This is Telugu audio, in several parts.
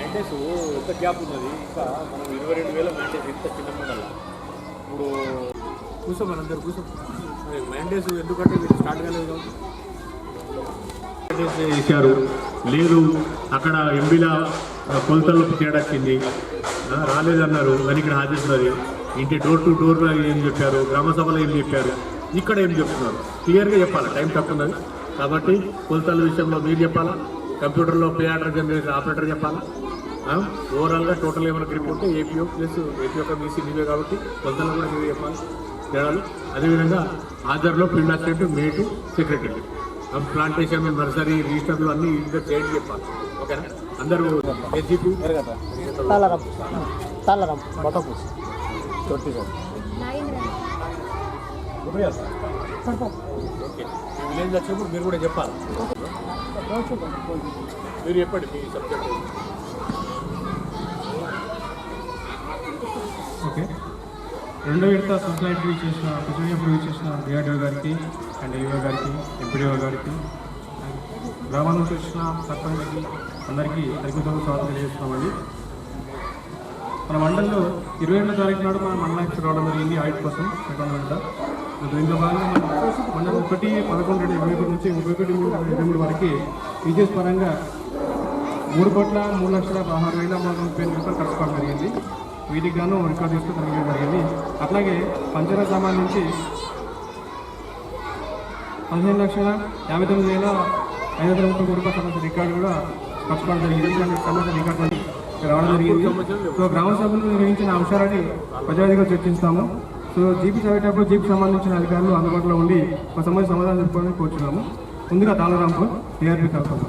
మ్యాండేస్ ఎంత గ్యాప్ ఉన్నది ఇంకా మనం 22,000 మ్యాండేస్ ఎంత చిన్న ఉండాలి ఇప్పుడు కూర్చో మనందరూ కూర్చో మ్యాండేస్ ఎందుకంటే మీరు స్టార్ట్ కాలేదు కాబట్టి చేశారు లేదు అక్కడ ఎంబీల కొలతలకు తేడా వచ్చింది రాలేదన్నారు కానీ ఇక్కడ హాజరున్నది ఇంటి డోర్ టు డోర్ ఏం చెప్పారు గ్రామ సభలో ఏం చెప్పారు ఇక్కడ ఏం చెప్తున్నారు క్లియర్గా చెప్పాలి టైం తక్కువ ఉన్నది కాబట్టి కొలతల విషయంలో మీరు చెప్పాలా కంప్యూటర్లో పే ఆర్డర్ జనరేషన్ ఆపరేటర్ చెప్పాలా ఓవరాల్గా టోటల్ ఏమైనా గ్రిప్ ఉంటే ఏపీఓ ప్లస్ ఏపీ యొక్క మీసీ నీవే కాబట్టి కొలతలు కూడా మీరే చెప్పాలి తేడాలు అదేవిధంగా ఆధార్లో field assistant mate secretary plantation nursery రిజిస్టర్లు అన్నీ ఇంకా చేయండి చెప్పాలి ఓకేనా అందరూ ఏసీపీ ఓకే మీ విలేజ్ వచ్చినప్పుడు మీరు కూడా చెప్పాలి మీరు చెప్పండి మీ సబ్జెక్ట్ ఓకే రెండో విడత సొసైటీ చేసిన ప్రొసీజర్ చేసిన డిఆర్డిఓ గారికి అండ్ ఈఓ గారికి ఎంపీడీఓ గారికి గ్రామాల నుంచి వచ్చిన సర్పంచ్కి అందరికీ తగ్గుదల స్వాగతం తెలియజేస్తున్నామండి. మన మండలంలో 22వ తారీఖు నాడు మన మండలానికి రావడం జరిగింది ఆడిట్ కోసం సెకండ్ విడత. దీంట్లో భాగంగా మండలం 1/11/2021 నుంచి 31/23 వరకు టీచర్స్ పరంగా 3,03,16,16,330 ఖర్చు కావడం జరిగింది. వీటికి గాను రికార్డు తీసుకోవడం జరిగింది. అట్లాగే పంచాయతీ సంబంధించి 15,59,530 సంబంధించిన రికార్డు కూడా ఖర్చు కావడం జరిగింది. సంబంధించిన రికార్డు రావడం జరిగింది. సో గ్రామ సభలు నిర్వహించిన అంశాలని ప్రజాధిగా చర్చిస్తాము. సో జీపీ చదివేటప్పుడు జీపీ సంబంధించిన అధికారులు అందుబాటులో ఉండి మా సంబంధించిన సమాధానం చెప్పుకోవడానికి కోరుచున్నాము. ముందుగా తాళరాంపూర్ టీఆర్పీ కల్పన.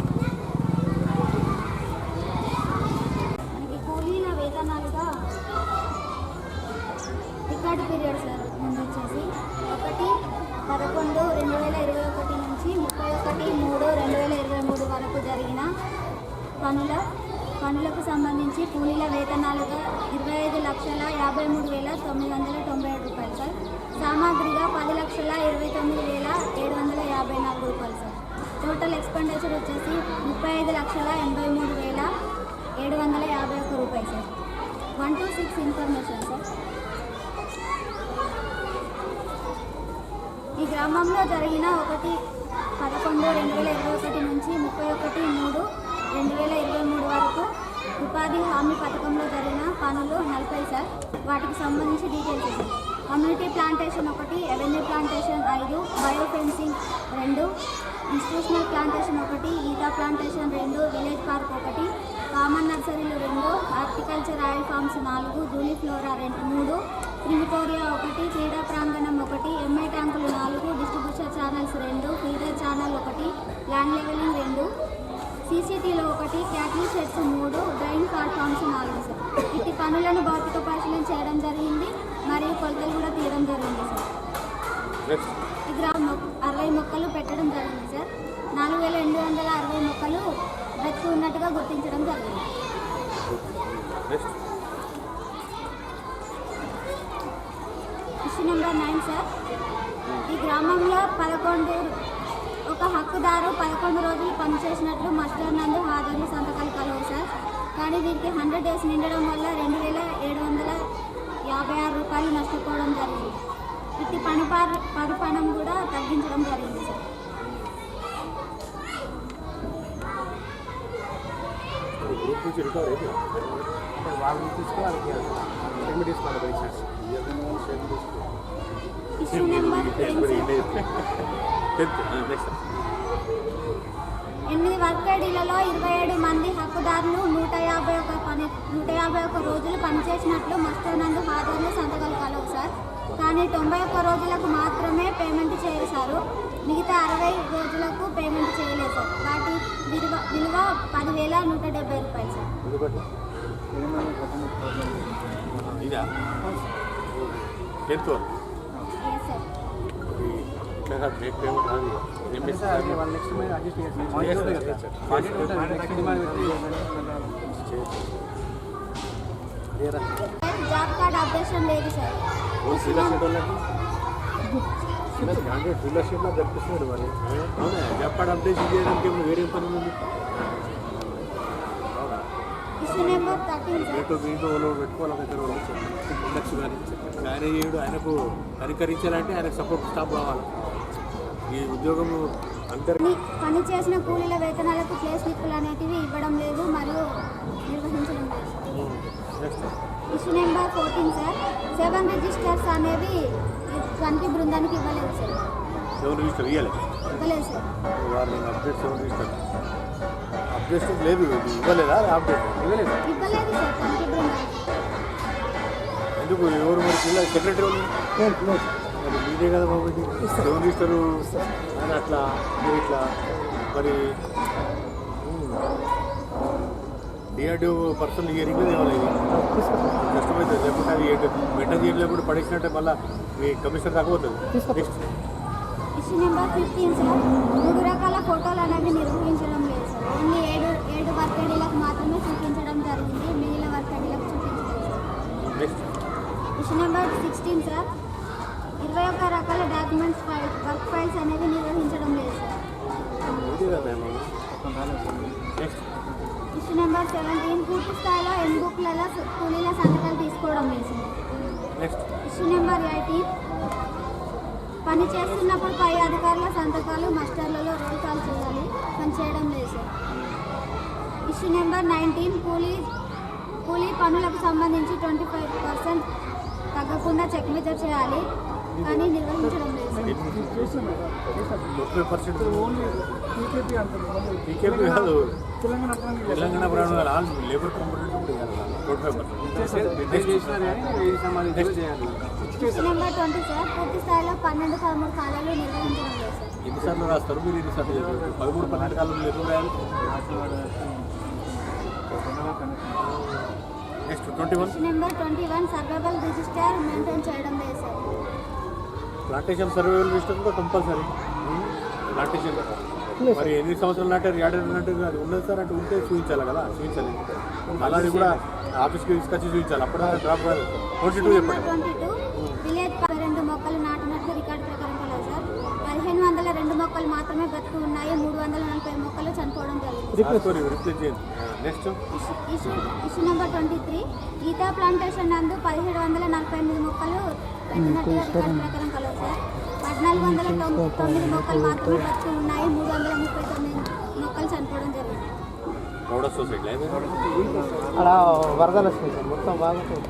రికార్డు పీరియడ్ సార్ ముందు వచ్చేసి 1/11/2021 నుంచి 31/3/2023 వరకు జరిగిన పనులకు సంబంధించి కూలీల వేతనాలుగా 25,53,997 రూపాయలు సార్. సామాగ్రిగా 10,29,754 రూపాయలు సార్. టోటల్ ఎక్స్పెండిచర్ వచ్చేసి 35,83,751 రూపాయలు సార్. 1 to 6 information sir. ఈ గ్రామంలో జరిగిన 1/11/2021 నుంచి 31/3/2023 వరకు ఉపాధి హామీ పథకంలో జరిగిన పనులు 40 సార్. వాటికి సంబంధించి details sir. Community plantation 1, avenue plantation 5, bio fencing 2, institutional plantation 1, ఈతా ప్లాంటేషన్ 2, విలేజ్ పార్క్ 1, కామన్ నర్సరీలు 2, horticulture oil farms 4, juliflora 3, crematoria 1, క్రీడా ప్రాంగణం 1, ఎంఐ ట్యాంకులు 4, distribution channels 2, feeder channel 1, land levelling 2, సీసీటీలో 1, cattle sheds 3, drain platforms 4 sir. ఇట్టి పనులను భౌతిక పరిశీలన చేయడం జరిగింది మరియు కొలతలు కూడా తీయడం జరిగింది సార్. ఈ గ్రామం 60 మొక్కలు పెట్టడం జరిగింది సార్. 4,860 మొక్కలు బ్రతికి ఉన్నట్టుగా గుర్తించడం జరిగింది. Issue number 9 sir. ఈ గ్రామంలో ఒక హక్కుదారు 11 రోజులు పనిచేసినట్లు మస్టర్ నందు హాజరు సంతకాలు కలవు సార్. కానీ వీరికి 100 days నిండడం వల్ల 2,756 రూపాయలు నష్టపోవడం జరిగింది. ఇట్టి పరిపాలన కూడా తగ్గించడం జరిగింది సార్. ఇష్యూ నెంబర్ 8 వర్క్ ఐడీలలో 27 మంది హక్కుదారులు 151 రోజులు పనిచేసినట్లు మస్టర్ నందు హాజరులో సంతకాలు కలవు సార్. కానీ 91 రోజులకు మాత్రమే పేమెంట్ చేశారు. మిగతా 60 రోజులకు పేమెంట్ చేయలేదు సార్. వాటి విలువ 10,170 రూపాయలు సార్. జాబ్ కార్డ్ అప్డేషన్ లేదు సార్. డీలర్షిప్లో దొరికిస్తున్నాడు మరి అవునా జాబ్ కార్డ్ అప్డేషన్ చేయడానికి వేరే పని ఉంది. Issue issue number 13 sir. దీంట్లో వాళ్ళు పెట్టుకోవాలి దగ్గర ఉండొచ్చు కానీ ఆయన చేయడు. ఆయనకు కనికరించాలంటే ఆయనకు సపోర్ట్ స్టాఫ్ కావాలి. ఈ ఉద్యోగం అందరికీ పని చేసిన కూలీల వేతనాలకు ప్లే స్లిప్పులు అనేటివి ఇవ్వడం లేదు మరియు నిర్వహించడం లేదు. Issue number 14 sir. 7 రిజిస్టర్స్ అనేవి కంటి బృందానికి ఇవ్వలేదు సార్. 7 రిజిస్టర్ ఇవ్వలేదు సార్. వాళ్ళు అప్డేట్ 7 రిజిస్టర్ అప్డేట్ లేదు. ఇవ్వలేదా? అప్డేట్ ఇవ్వలేదు సార్ కంటి బృందానికి. ఎందుకు? ఎవరు మరి పిల్లలు సెక్రటరీ వాళ్ళు మరి మీదే కదా బాబు. 7 రిజిస్టరు అని అట్లా మీరు ఇట్లా మరి డిఆర్డిఓ పర్సనల్ హియరింగ్ తేవాలి. కష్టమవుతుంది. లేకుంటే అది మెయింటైన్ చేయడం లేకుండా పడేసినట్టే మళ్ళీ మీ కమిషనర్ రాకపోతుంది. Next issue number 15 sir. 3 రకాల ఫోటోలు అనేవి నిర్వహించడం లేదు సార్. ఓన్లీ 7 వర్క్ ఐడీలకు మాత్రమే చూపించడం జరిగింది. మిగిలిన వర్క్ ఐడీలకు చూపించలేదు sir. Next issue number 16 sir. 21 రకాల డాక్యుమెంట్స్ వర్క్ ఫైల్స్ అనేవి నిర్వహించడం లేదు సార్. నెక్స్ట్ ఇష్యూ నెంబర్ 17 పూర్తి స్థాయిలో ఎన్బుక్లలో కూలీల సంతకాలు తీసుకోవడం లేదు సార్. నెక్స్ట్ ఇష్యూ నెంబర్ 18 పని చేస్తున్నప్పుడు పై అధికారుల సంతకాలు మస్టర్లలో రోల్ కాల్ చేయాలి. పని చేయడం లేదు సార్. ఇష్యూ నెంబర్ 19 కూలీ పనులకు సంబంధించి 25% తగ్గకుండా చెక్ మెజర్ చేయాలి కానీ నిర్వహించడం లేదు సార్. 25% టీకేపీ కాదు, తెలంగాణ ప్రాంతంలో all labour component issue number 20 sir. పూర్తి స్థాయిలో 12-13 కాలాలు నిర్వహించడం లేదు సార్. ఎన్నిసార్లు రాస్తారు మీరు? ఎన్నిసార్లు 13-12 కాలంలో లేదు రాయాలి. Next 21 issue number 21 survival register maintain చేయడం లేదు సార్. ప్లాంటేషన్ సర్వైవల్ రిజిస్టర్ కూడా కంపల్సరీ. ప్లాంటేషన్ మరి ఎన్ని సంవత్సరాలు నాటారు? ఏడాది నాటారు? అది ఉన్నది సార్ అంటే ఉంటే చూపించాలి కదా. చూపించాలి. అలాగే కూడా ఆఫీస్కి తీసుకొచ్చి చూపించాలి. అప్పుడు డ్రాప్ కాదు. 22 చెప్పండి. 22 విలేజ్ 2 మొక్కలు నాటినట్లు రికార్డు ప్రకారం కలదు సార్. 1502 మొక్కలు మాత్రమే బ్రతుకు ఉన్నాయి. 340 మొక్కలు చనిపోవడం జరిగింది. రిప్లేస్ చేయండి. Next issue number 23 Geeta plantation నందు 1748 మొక్కలు పెట్టినట్టుగా రికార్డు ప్రకారం కలదు సార్. 1409 మొక్కలు మాత్రమే బ్రతుకు ఉన్నాయి. 339 మొక్కలు చనిపోవడం జరిగింది. గౌడ సొసైటీ అలా వరదలు వస్తుంది సార్. మొత్తం బాగుంటుంది.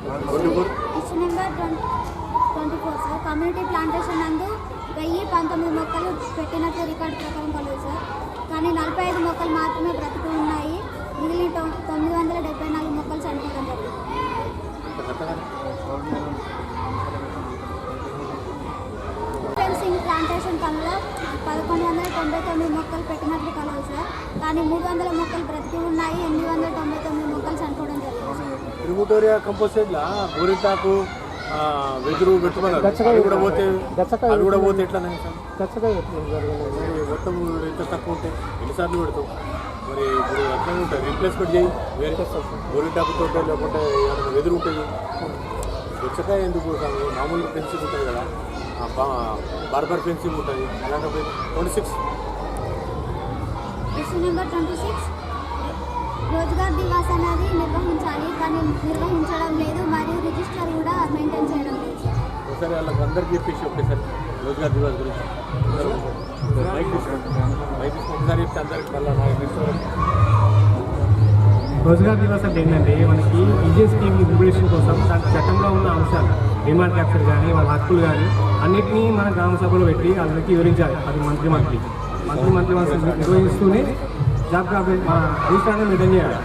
Issue number 24 sir. Community plantation నందు 1019 మొక్కలు పెట్టినట్లు రికార్డు ప్రకారం కలదు సార్. కానీ 45 మొక్కలు మాత్రమే బ్రతుకు ఉన్నాయి. మిగిలిన 974 మొక్కలు చనిపోవడం జరిగింది. ఫెన్సింగ్ ప్లాంటేషన్ పనులు 1199 మొక్కలు పెట్టినట్లు కలవు సార్. కానీ 300 మొక్కలు బ్రతికి ఉన్నాయి. 899 మొక్కలు చనిపోవడం జరిగింది. ట్రిబ్యూటోరియా కంపోస్టేట్లా గోరింటాకు వెదురు పెట్టుకున్నారు. అవి కూడా పోతే ఎట్లా మొత్తం ఎంత తక్కువ ఉంటే ఎన్నిసార్లు పెడతాం మరి? ఇప్పుడు అట్లా ఉంటుంది. రీప్లేస్మెంట్ చేయి. వేరే గోరింటాకుతో లేకుంటే ఏమైనా వెదురు ఉంటుంది. గచ్చకాయ ఎందుకు? మామూలు ఫెన్సింగ్ ఉంటుంది కదా, బార్బర్ ఫెన్సింగ్ ఉంటుంది. అలాంటి 26 ఇష్యూ నెంబర్ 26 రోజ్గార్ దివాస్ అనేది నిర్వహించాలి కానీ నిర్వహించడం లేదు మరియు రిజిస్టర్ కూడా మెయింటైన్ చేయడం లేదు. ఒకసారి వాళ్ళకి అందరికి చెప్పేసి ఒకసారి రోజ్గార్ దివాస్ గురించి బైక్ ఒకసారి చెప్తే అందరికి మళ్ళీ రోజ్గార్ దివాస్ అంటే ఏంటంటే మనకి విజయ్ స్కీమ్ ఇంప్లిమెంటేషన్ కోసం చట్టంలో ఉన్న అంశాలు డిమాండ్ క్యాప్చర్ కానీ వాళ్ళ హక్కులు కానీ అన్నింటినీ మన గ్రామ సభలో పెట్టి అందరికీ వివరించాలి. అది మంత్లీ నిర్వహిస్తూనే జాబ్ రిజిస్టర్ మెయింటైన్ చేయాలి.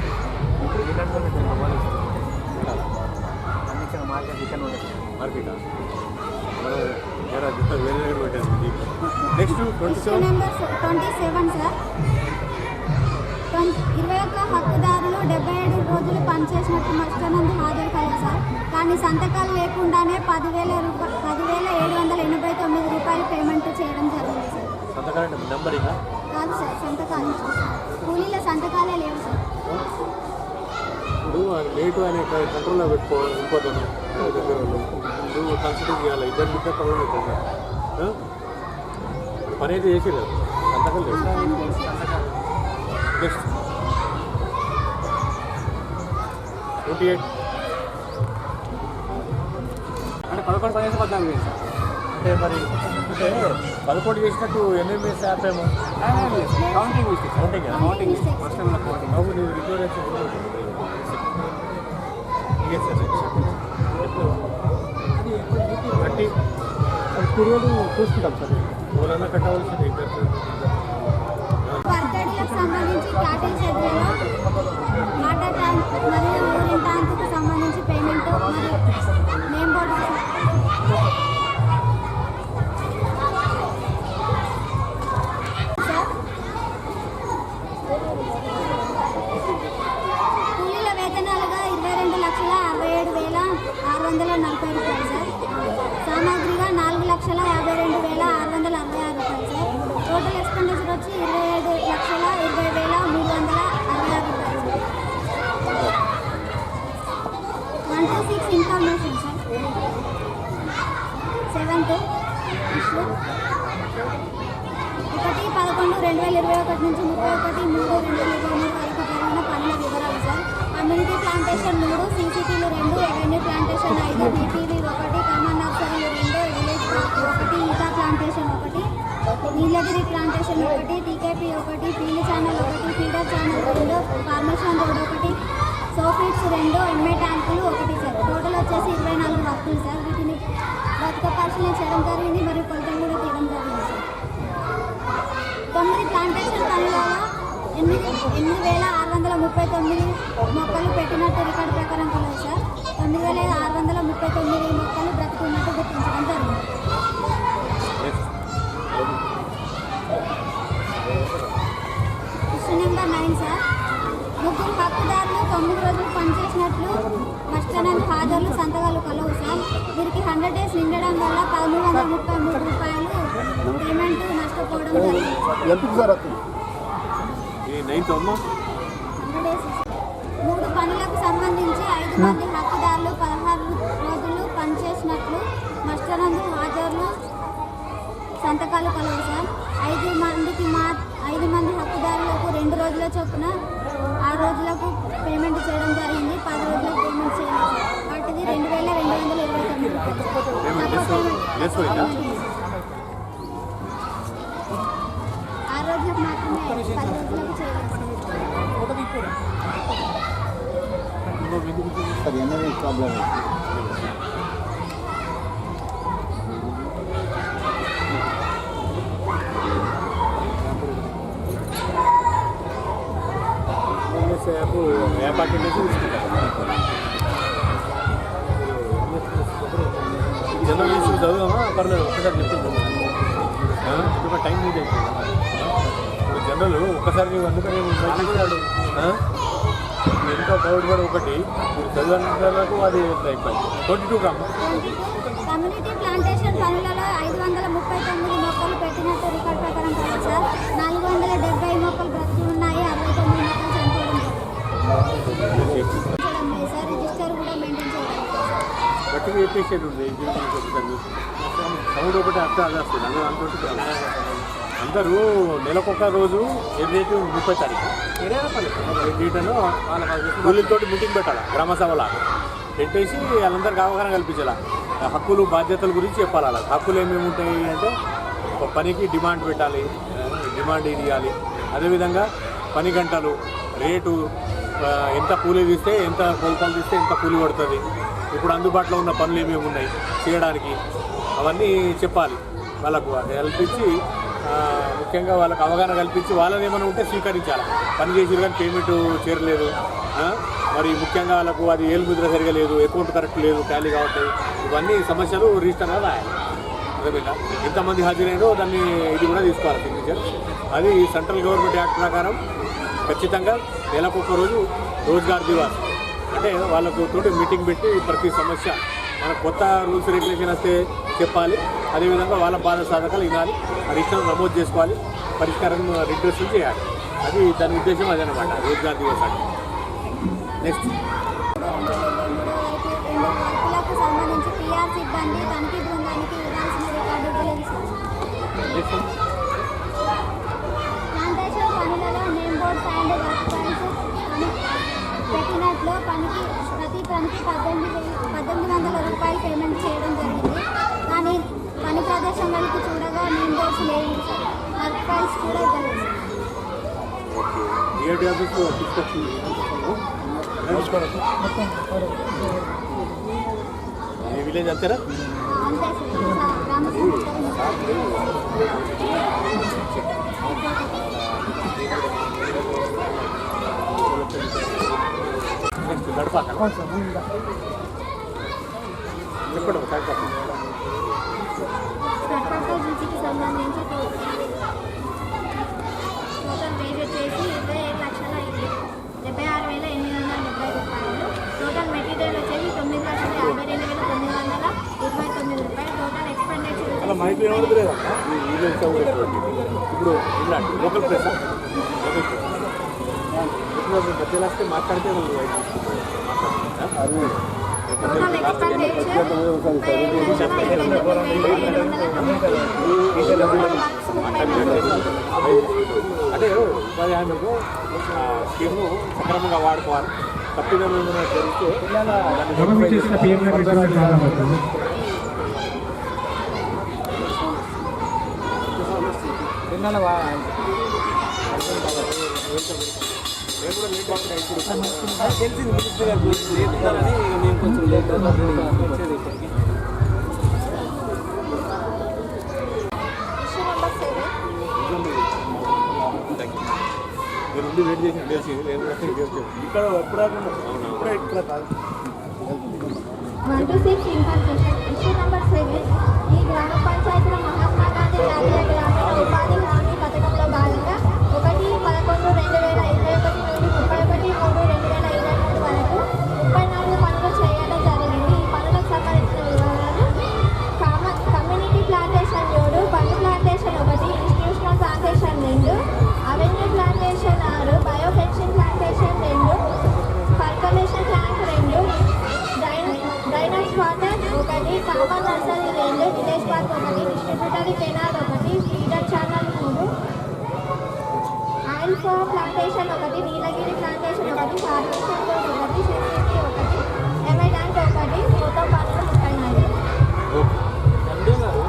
Next issue number 27 sir. 21 హక్కుదారులు 77 రోజులు పనిచేసినట్టు మస్టర్నందు హాజరు కాలేదు సార్. కానీ సంతకాలు లేకుండానే 10,789 రూపాయలు పేమెంట్ చేయడం జరిగింది సార్. సంతకాలు నెంబర్ కాదు సార్, సంతకాలు కూలీల సంతకాలే లేవు సార్. ఇప్పుడు లేటు అనే కంట్రోల్లో పెట్టుకోవాలి. ఇంకోతాను దగ్గర నువ్వు కన్సిడర్ చేయాలి. ఇద్దరు ప్రాబ్లం అవుతుంది. పని అయితే చేసేది సంతకాలు లేవు. నెక్స్ట్ 28 అంటే 11 పదిహేను 14 వేలు సార్. అంటే మరి అంటే 11 చేసినట్టు ఎన్ని యాప్ ఏమో counting mistake counting counting first టైంలో కౌంటింగ్ బాబు నీవు రిపేర్ వచ్చి 30 పీరియడ్ చూసుకుంటాం సార్. ఎవరన్నా కట్టవలసింది వర్కడీలకు సంబంధించి క్యాటిల్ షెడ్యూల్లో వాటర్ ట్యాంక్ మరియు యూరిన్ ట్యాంక్కు సంబంధించి పేమెంట్ మరియు నేమ్ బోర్డు సార్ కూలీల వేతనాలుగా 22,67,640 రూపాయలు సార్. సామాగ్రిగా 4,52,666 రూపాయలు సార్. టోటల్ ఎక్స్పెండిచర్ వచ్చి 27,20,366 రూపాయలు sir. 126 information sir. 7th issue 1/11/2021 నుంచి 31/3/2023 వరకు జరిగిన పనుల వివరాలు సార్. కమ్యూనిటీ ప్లాంటేషన్ 3, సీసీటీలు 2, రెవెన్యూ ప్లాంటేషన్ 5, బీపీవీ 1, కామన్ నర్సరీలు 2, విలేజ్ పార్క్ 1, ఈతా ప్లాంటేషన్ 1, నీలగిరి plantation 1, TKP 1, field channel 1, feeder channel 2, formation road 1, soak pits 2, MA ట్యాంకులు 1 సార్. టోటల్ వచ్చేసి 24 వర్కులు సార్. వీటిని బతుక పరిశీలన చేయడం జరిగింది మరియు కొలతలు కూడా తీయడం జరిగింది సార్. 9 ప్లాంటేషన్ పనులలో 8,639 మొక్కలు పెట్టినట్టు రికార్డు ప్రకారం కలదు సార్. 9,639 మొక్కలు బ్రతుకున్నట్టు గుర్తించడం జరిగింది. Question number 9 sir. 3 హక్కుదారులు 9 రోజులు పనిచేసినట్లు మస్టనందు హాజరులు సంతకాలు కలవు సార్. వీరికి 100 days నిండడం వల్ల 1,333 రూపాయలు పేమెంట్ నష్టపోవడం జరిగింది. ఎందుకు సార్ ఈ 9th అమ్మా 100 days. 3 పనులకు సంబంధించి 5 మంది హక్కుదారులు 16 రోజులు పనిచేసినట్లు మస్టనందు హాజరులు సంతకాలు కలవు సార్. 5 మంది హక్కుదారులకు 2 రోజుల చొప్పున 6 రోజులకు పేమెంట్ చేయడం జరిగింది. 10 రోజులకు పేమెంట్ చేయలేదు సార్. వాటిది 2,229 లెస్ పోయిందా? 6 రోజులకు మాత్రమే 10 రోజులకు చేయలేదు సార్ ఎన్నో ప్రాబ్లం సేపు వ్యాపారం తీసుకుంటారు. జనరల్ ఇష్యూ చదువుదామా పర్లేదు ఒక్కసారి చెప్పింది ఇప్పుడు టైం నీట్ అయిపోయింది. ఇప్పుడు జనరల్ ఒక్కసారి నీవు అందుకని ఎంతో డౌట్ కూడా ఒకటి మీరు చదువుకు అది అయిపోయింది. 22 గ్రామం కమ్యూనిటీ ప్లాంటేషన్ పనులలో 539 మొక్కలు పెట్టినట్టు రికార్డ్ ప్రకారం కదా సార్. 470 మొక్కలు బ్రతికి ఉన్నాయి. 69 మొక్కలు చనిపోవడం జరిగింది సార్. రిజిస్టర్ కూడా మెయింటైన్ చేయడం గట్టిగా చెప్పేసేది ఉంది. సౌండ్ ఒకటి అర్థం అది వస్తుంది. అందులో అందరూ నెలకొక రోజు ఏ డేటు 30 తారీఖు డేటను కూలీలతో మీటింగ్ పెట్టాలి. గ్రామ సభలో పెట్టేసి వాళ్ళందరికీ అవగాహన కల్పించాలి. హక్కులు బాధ్యతల గురించి చెప్పాలి. అలా హక్కులు ఏమేమి ఉంటాయి అంటే ఒక పనికి డిమాండ్ పెట్టాలి, డిమాండ్ ఇది ఇవ్వాలి. అదేవిధంగా పని గంటలు, రేటు, ఎంత కూలీ తీస్తే ఎంత కొలతలు తీస్తే ఎంత కూలీ పడుతుంది, ఇప్పుడు అందుబాటులో ఉన్న పనులు ఏమేమి ఉన్నాయి చేయడానికి అవన్నీ చెప్పాలి. వాళ్ళకు కల్పించి ముఖ్యంగా వాళ్ళకు అవగాహన కల్పించి వాళ్ళని ఏమైనా ఉంటే స్వీకరించాలి. పని చేసి కానీ పేమెంట్ చేరలేదు, మరి ముఖ్యంగా వాళ్ళకు అది ఏలుముద్ర సరిగా లేదు, అకౌంట్ కరెక్ట్ లేదు, టాలీ కావట్లేదు, ఇవన్నీ సమస్యలు రిజిస్టర్గా రాయాలి. అదేవిధంగా ఎంతమంది హాజరైనో దాన్ని ఇది కూడా తీసుకోవాలి సిగ్నేచర్. అది సెంట్రల్ గవర్నమెంట్ యాక్ట్ ప్రకారం ఖచ్చితంగా నెలకొక రోజు రోజ్గార్ దివాస్ అంటే వాళ్ళకు తోటి మీటింగ్ పెట్టి ప్రతి సమస్య మన కొత్త రూల్స్ రెగ్యులేషన్ వస్తే చెప్పాలి. అదేవిధంగా వాళ్ళ బాధ సాధకాలు వినాలి, రిజిస్టర్ నమోదు చేసుకోవాలి, పరిష్కారం రిడ్రెస్ చేయాలి. అది దాని ఉద్దేశం అదనమాట రోజ్గార్ దివస్ అంటే. నెక్స్ట్ వర్కులకు సంబంధించి పిఆర్ సిబ్బంది తనిఖీ బృందానికి ఇవ్వాల్సిన రికార్డు ప్లాంటేషన్ పనులలో నేమ్ బోర్డ్స్ అండ్ వర్క్ పెట్టినట్లు పనికి ఎంపీ ఆఫీస్లో తీసుకొచ్చి ఏ విలేజ్ అంతేనా? అంతే సార్ గ్రామ గడపాక చెప్పండి సర్పంచ్ రుచికి సంబంధించి టోటల్ ఫీజు వచ్చేసి 27,76,870 రూపాయలు. టోటల్ మెటీరియల్ వచ్చేసి 9,52,929 రూపాయలు. టోటల్ ఎక్స్పెండిచర్ అలా మైక్ ఏమవుతుంది లేదమ్మా ఇప్పుడు ఇలాంటి లోకల్ ప్లేస్ మధ్యలో వస్తే మాట్లాడితే టోటల్ ఎక్స్పెండిచర్ 35,790. అంటే ఉపాధి హామీకు స్కీమ్ను సక్రమంగా వాడుకోవాలి. తప్పిదం ఏమైనా జరిగితే చేసిన పిఎం ప్రారంభమవుతుంది. తెలిసింది మినిస్టర్ గారు లేతున్నారని మేము కొంచెం లేట్ వచ్చేది ఇక్కడికి. మీరు ఉండి వెయిట్ చేసి తెలిసి నేను ఇక్కడ ఎప్పుడు ఇప్పుడే ఇక్కడ కాదు 126 ఇన్ఫర్మేషన్. Issue number 7. ఈ గ్రామ పంచాయతీల మహాత్మా గాంధీ జాతీయ గ్రామీణ ఉపాధి హామీ పథకంలో భాగంగా 1/11/2021 నుండి 31/3/2023 వరకు 34 పనులు చేయడం జరిగింది. ఈ పనులకు సంబంధించిన వివరాలు: కమ్యూనిటీ ప్లాంటేషన్ 7, పండు plantation 1, institutional plantation 2, avenue plantation 6, bio fencing plantation 2, percolation tank 2, drainage water 1, common nursery 2, village park 1, distributary canal 1, feeder channel 3, oil farm plantation 1, నీలగిరి plantation 1, formation 1, CCC 1, MI tank 1, మొత్తం పనులు 34. ఎండి గారు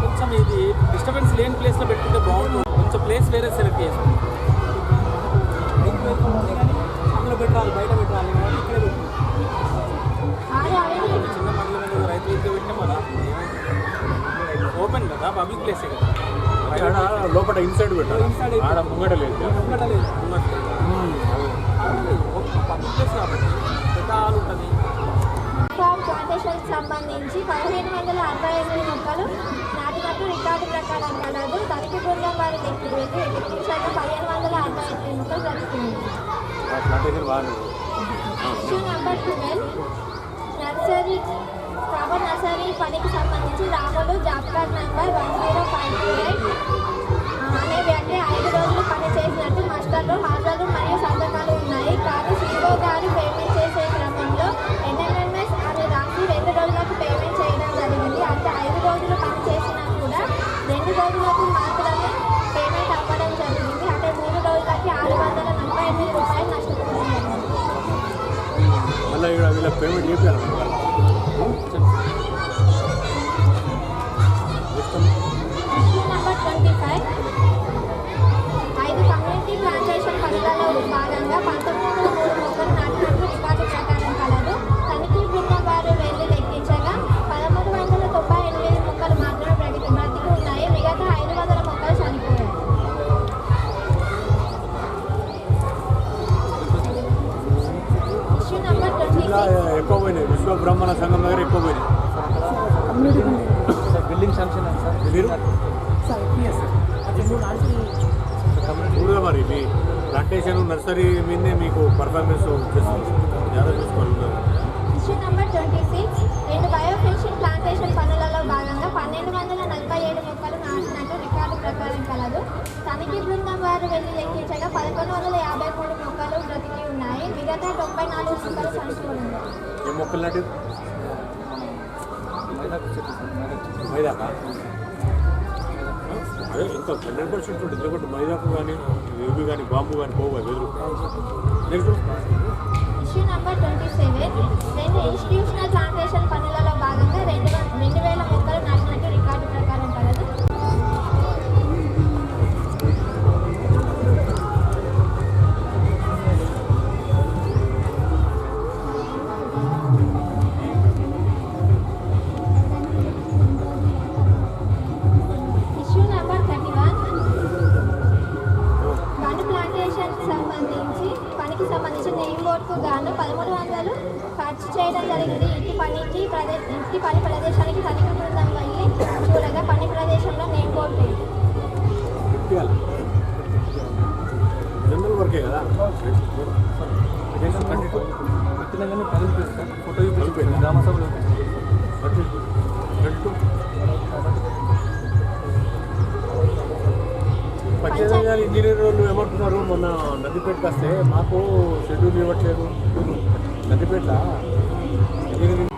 కొంచెం ఇది డిస్టర్బెన్స్ లేని ప్లేస్లో పెట్టుకుంటే బాగుంటుంది. కొంచెం ప్లేస్ వేరే సెలెక్ట్ చేసుకోండి. అందులో పెట్టాలి, బయట పెట్టాలి కానీ ఇక్కడే పెట్టాలి. చిన్న మండలం మీద రైతులు ఇంట్లో పెట్టినా మన ఓపెన్ కదా, పబ్లిక్ ప్లేసే కదా. లోపల ఇన్సైడ్ పెట్టాలి. ఆడ ముంగట లేదు ఉన్నట్లేదు పబ్లిక్ ప్లేస్ కాబట్టి పెట్టాలి ఉంటుంది. ఫామ్ ప్లాంటేషన్కి సంబంధించి 1568 మొక్కలు నాటినట్టు రికార్డు ప్రకారం కలదు. తనిఖీ బృందం వారి లెక్కించాక 1568 మొక్కలు జరుగుతుంది. Issue number 12. Nursery common nursery పనికి సంబంధించి రాములు జాబ్ కార్డ్ నెంబర్ 1058 అనే వ్యక్తి 5 రోజులు పని చేసినట్టు మాస్టర్లు హాజరు మరియు సంతకాలు ఉన్నాయి. కానీ సిఓ గారు పేమెంట్ చేసే క్రమంలో ఎన్ఎంఎంఎస్ అని రాసి 2 రోజులకు పేమెంట్ చేయడం జరిగింది. అంటే 5 రోజులు పని చేసినా కూడా 2 రోజులకు మాత్రమే పేమెంట్ అవ్వడం జరిగింది. అంటే 3 రోజులకి 648 రూపాయలు నష్టపోతున్నారు. మళ్ళీ ఇక్కడ వీళ్ళకి పేమెంట్ చేయాలి. Issue number 25. 5 కమ్యూనిటీ ప్లాంటేషన్ పనులలో భాగంగా 1903 మొక్కలు నాటినట్టు రికార్డు ప్రకారం కలదు. తనిఖీ బృందం వారు వెళ్ళి లెక్కించగా 1398 మొక్కలు మాత్రమే బ్రతికి ఉన్నాయి. మిగతా 500 మొక్కలు చనిపోయాయి. Issue number 26. ఎక్కువ పోయినాయి. విశ్వ బ్రహ్మణ సంఘం దగ్గర ఎక్కువ పోయినాయి. బిల్డింగ్ శాంక్షన్ సార్ చూడగా మరి మీ ప్లాంటేషన్ నర్సరీ మీదే మీకు పర్ఫార్మెన్స్ చేస్తుంది. జాగ్రత్త చూసుకోవాలి. Issue number 26. 2 bio fencing plantation పనులలో భాగంగా 1247 మొక్కలు నాటినట్టు రికార్డు ప్రకారం కలదు. తనిఖీ బృందం వారు వెళ్ళి లెక్కించగా 1153 మొక్కలు బ్రతికి ఉన్నాయి. మిగతా 94 మొక్కలు చనిపోయింది. ఏ మొక్కలు నాటి మైదాకా అదే ఇంకా 100% ఉంటుంది. ఎందుకంటే మైదాకు కానీ ఏవి కానీ బాంబు కానీ పోవు ఎదురు. Next issue number 27. 2 institutional plantation పనులలో భాగంగా 2000 మొక్కలు నాటినట్టు రికార్డు ప్రకారం కలదు. ప్రతి పని ప్రదేశానికి తనిఖీ బృందం వెళ్ళి చూడగా పని ప్రదేశంలో నేమ్ బోర్డు లేదు. జనరల్ వర్కే కదా పెట్టినాగానే పని చేస్తారు ఫోటో చూపించారు గ్రామ సభలో పచ్చదనాలు ఇంజనీర్ వాళ్ళు ఏమంటున్నారు, మొన్న నందిపేటకి వస్తే మాకు షెడ్యూల్ ఇవ్వట్లేదు. నందిపేట ఇంజనీరింగ్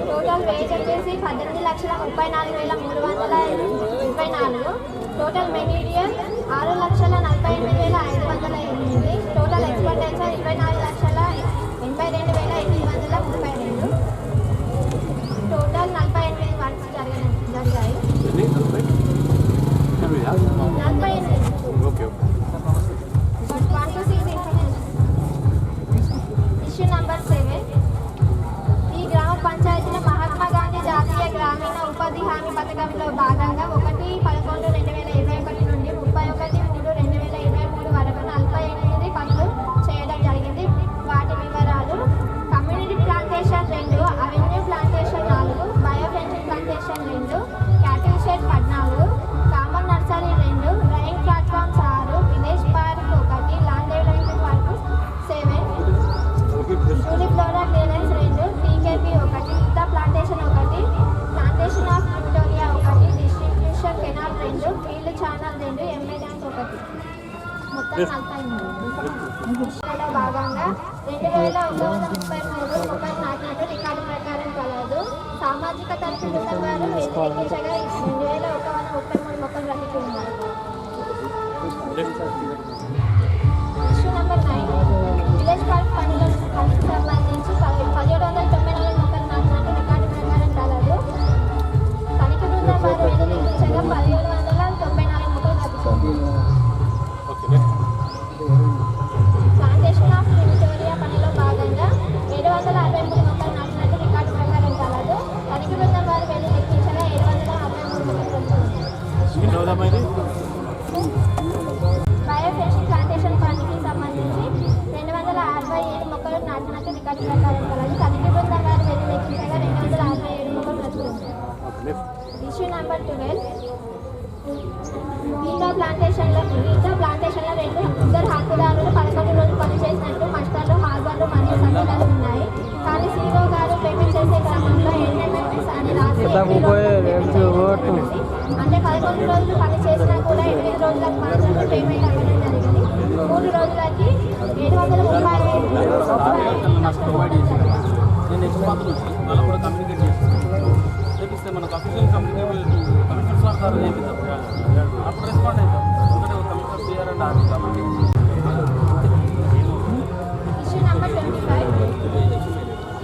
టోటల్ వేజ్ వచ్చేసి 18,34,324. Total material 6,48,508. Total expenditure 24,82,832. Total 48 works జరిగాయి. 48. Okay okay. Issue number 7. ఈ గ్రామ పంచాయతీలో మహాత్మా గాంధీ జాతీయ గ్రామీణ ఉపాధి హామీ పథకంలో భాగంగా 1/11/2021 నుండి 31/3/2023 వరకు 48 పనులు చేయడం జరిగింది. వాటి వివరాలు: community plantation 2, avenue plantation 4, biofencing plantation 2, cattle shed 14, common nursery 2, rain platforms 6, village park 1, land development work 7, juliflora clearance 2, TKP 1, ఈతా plantation 1, plantation of Victoria 1, distribution canal 2, field channel 2, MA dam 1. మొత్తం 43. భాగంగా 2,133 మొక్కలు నాటినట్టు రికార్డు ప్రకారం కలదు. సామాజిక తరఫు బృందం వారు వ్యతిరేకించగా 2,133 మొక్కలు రహించి ఉన్నారు. Issue number 9. విలేజ్ పార్క్ పనులకు సంబంధించి 1,794 మొక్కలు నాటినట్టు రికార్డు ప్రకారం కలదు. తనిఖీ బృందం వారు వ్యతిరేకించగా 1,794 మొక్కలు రహించి ప్లాంటేషన్ ఆఫ్ విక్టోరియా పనిలో భాగంగా 763 మొక్కలు నాటినట్టు రికార్డు ప్రకారం కలదు. తనిఖీ బృందం వారు వెళ్ళి లెక్కించగా 763 మొక్కలు రహించి బయోఫెన్సింగ్ ప్లాంటేషన్ పనికి సంబంధించి 267 మొక్కలు నాటినట్టు రికార్డు ప్రకారం కలదు. తనిఖీ బృందం వారు వెళ్ళి లెక్కించగా 267 మొక్కలు రహించి ఇష్యూ నెంబర్ 12. ఈతా ప్లాంటేషన్లో 2 హక్కుదారులు 11 రోజులు పనిచేసినట్టు మస్టర్లు, హార్బర్లు మరియు సంతకాలు ఉన్నాయి. కానీ సీఓ గారు పేమెంట్ చేసే క్రమంలో ఎండమెంట్స్ అని రాసి అంటే 11 రోజులు పని చేసినా కూడా 8 రోజులకు మాత్రమే పేమెంట్ అవ్వడం జరిగింది. 3 రోజులకి 737 నష్టపోవడం జరిగింది. నేను నెక్స్ట్ మంత్ నుంచి వాళ్ళకు కూడా కమ్యూనికేట్ చేస్తాను. చేపిస్తే మనకు official communicable commissioner sir sir చేపిస్తాం. అప్పుడు రెస్పాండ్ అవుతాం. ఎందుకంటే commissioner CR and army issue number 25.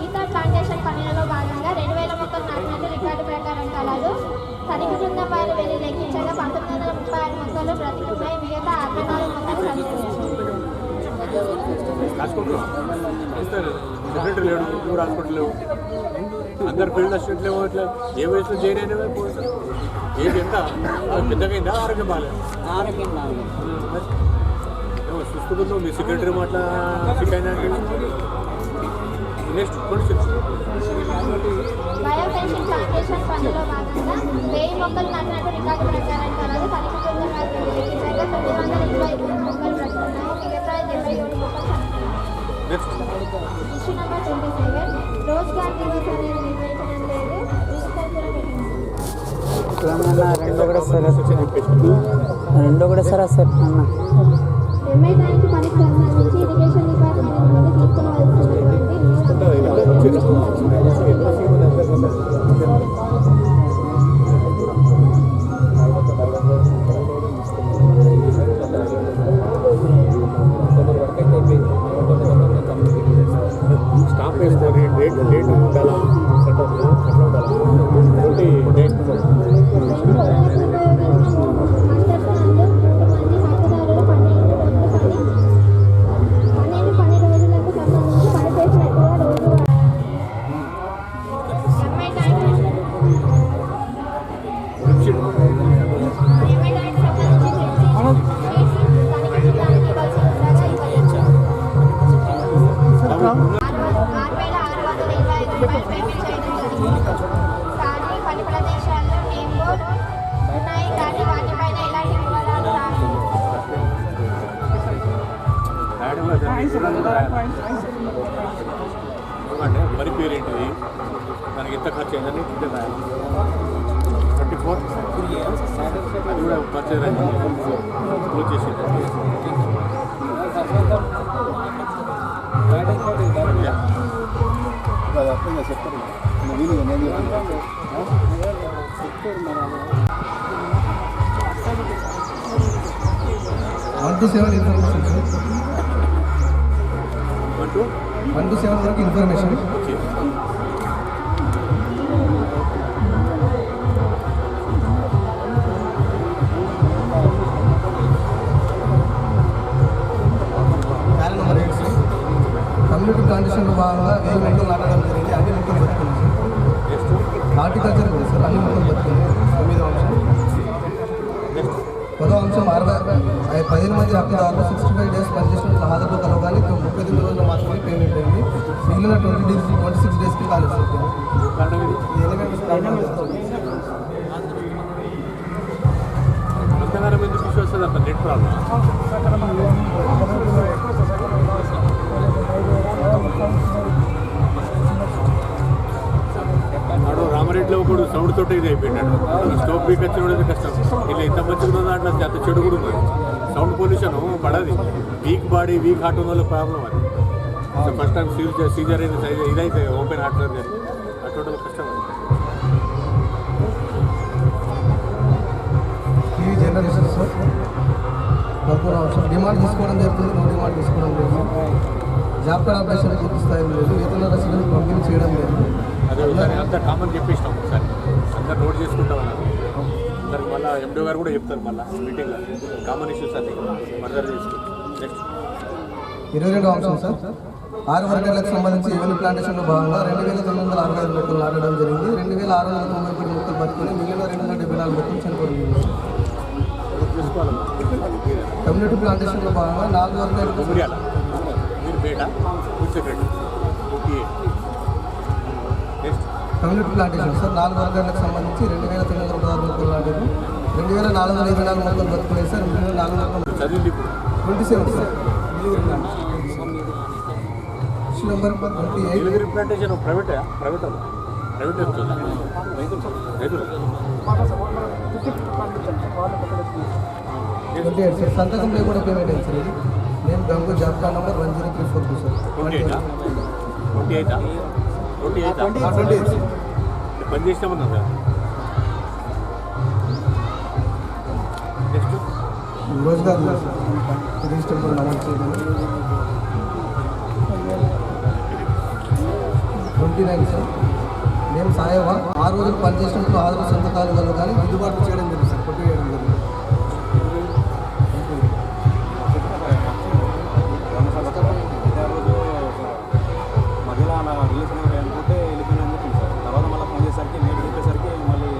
ఈతా ప్లాంటేషన్ పనులలో భాగంగా 2,000 మొక్కలు నాటినట్టు రికార్డు ప్రకారం కలదు. తనిఖీ బృందం వారు వెళ్ళి లెక్కించగా 1,936 మొక్కలు బ్రతికున్నాయి. మిగతా 64 మొక్కలు చనిపోయాయి. సెక్రటరీ లేడు, ఊరు హాస్పిటల్ లేవు, అందరు ఫీల్డ్ అసిస్టెంట్ లేవు. ఇట్లా ఏ వయసులో జాయిన్ అయినా పోతారు. ఏది ఎంత పెద్దగైందా ఆరోగ్యం బాగాలేదు. చూసుకుంటున్నావు మీ సెక్రటరీ మాట్లా ఫిట్ అయినా నెక్స్ట్ 26. బయోఫెన్సింగ్ ప్లాంటేషన్ పనులో భాగంగా 1000 మొక్కలు నాటినట్టు రికార్డు ప్రకారం కలదు. తనిఖీ బృందం వారు లెక్కించగా 923 మొక్కలు బ్రతుకున్నాయి. మిగతా 77 మొక్కలు చనిపోయాయి. Issue number 27. రోజ్గార్ దివస్ అనేది నిర్వహించడం లేదు. రిజిస్టర్ కూడా పెట్టింది. రెండో కూడా సరే సార్ అన్న ఎంఐ ట్యాంక్ పనికి సంబంధించి ఇరిగేషన్ డిపార్ట్మెంట్ నుండి స్టాప్ వేసుకోండి. డేట్ ఉండాలా, అట్లా ఉండాలా. డేట్ ఎందుకంటే వరి పేరు ఏంటిది, దానికి ఎంత ఖర్చు అయిందని 34 అది కూడా పర్చేజ్ క్లోజ్ చేసేది. అది అర్థంగా చెప్తారు వీలు నేను చెప్తాను. 1 to 7 ఇన్ఫర్మేషన్ సార్. 1 to 7 వరకు ఇన్ఫర్మేషన్. కమ్యూనిటీ ప్లాంటేషన్లో భాగంగా 1000 మొక్కలు నాటడం జరిగింది. అన్ని మొక్కలు బతుకున్నాయి సార్. హార్టికల్చర్ ఉంది సార్, అన్ని మొక్కలు బతుకున్నాయి. 9వ అంశం. 10వ అంశం 15 మంది హక్కుదారులు 65 డేస్ పనిచేసిన హాజరు కలవగానే 39 రోజులు మాత్రమే పేమెంట్ అయింది. మిగిలిన 26 డేస్కి కాలేదు సార్. అంతగానం ఎందుకు ఇష్యూ వస్తుంది అక్కడ నెట్ ప్రాబ్లం? నాడు రామరెడ్డిలో ఒకడు సౌండ్ తోటి ఇది అయిపోయినాడు. స్టోవ్ పీక్ వచ్చి కష్టం. ఇలా ఎంత మంచిగా ఉందో అట్లా అంత చెడు కూడా ఉంది. సౌండ్ పొల్యూషన్ పడది. వీక్ బాడీ వీక్ హార్ట్ ఉన్న వాళ్ళ ప్రాబ్లం అది. సో ఫస్ట్ టైం సీజర్ అయింది ఇదైతే ఓపెన్ హార్ట్ సర్జరీ అటువంటి కష్టం. టీవీ జర్నలిస్ట్ సార్ 14వ అంశం డిమాండ్ తీసుకోవడం జరుగుతుంది. నో డిమాండ్ తీసుకోవడం లేదు. జాబ్ కార్డ్ ఆపరేషన్ పూర్తి స్థాయి లేదు. వేతన రసీదులు పంపిణీ చేయడం లేదు. అదే ఒకసారి అంతా కామన్ చెప్పేసినాం. ఒకసారి అందరు నోట్ చేసుకుంటాం అన్నారు. అందరికి మళ్ళీ ఎండిఓ గారు కూడా చెప్తారు మళ్ళీ మీటింగ్లో కామన్ ఇష్యూస్ అన్ని మర్దర్ చేసుకుంటాం. నెక్స్ట్ 22వ అంశం సార్ 6 వర్గాలకు సంబంధించి ఎవెన్యూ ప్లాంటేషన్లో భాగంగా 2965 మొక్కలు నాటడం జరిగింది. 2691 మొక్కలు బతుకుని మిగిలిన 274 మొక్కలు చనిపోయింది. కమ్యూనిటీ ప్లాంటేషన్లో భాగంగా 4 వర్గాలకు మీరు బేట కూర్చోబెట్టు. నెక్స్ట్ కమ్యూనిటీ ప్లాంటేషన్ సార్ 4 వర్గాలకు సంబంధించి 2916 మొక్కలు నాటారు. 2424 మొక్కలు బతుకున్నాయి సార్. మిగిలిన 4 చదివింది ఇప్పుడు 27 సార్. నెంబర్ 28 నీలగిరి ప్లాంటేషన్ ప్రైవేట్ వస్తుందా? రైతులు 28 సార్. సంతకం లేకుండా పేమెంట్ అయింది సార్. ఇది నేను Gangu job card number 10342 sir. 28 పని చేసినామన్నా సార్. నెక్స్ట్ రోజుగారు సార్ రిజిస్టర్ కూడా నమోదు చేయడం. 29 సార్ మేము సాయవా 6 రోజులు పనిచేసినప్పుడు హాజరు సంతకాలు కలవు కానీ దిద్దుబాటు చేయడం జరిగింది సార్. కొట్టివేయడం జరిగింది. మధ్యలో రిలీజ్ అనుకుంటే వెళ్ళిపోయినా సార్. తర్వాత మళ్ళీ ఫోన్ చేసేసరికి నేను చెప్పేసరికి మళ్ళీ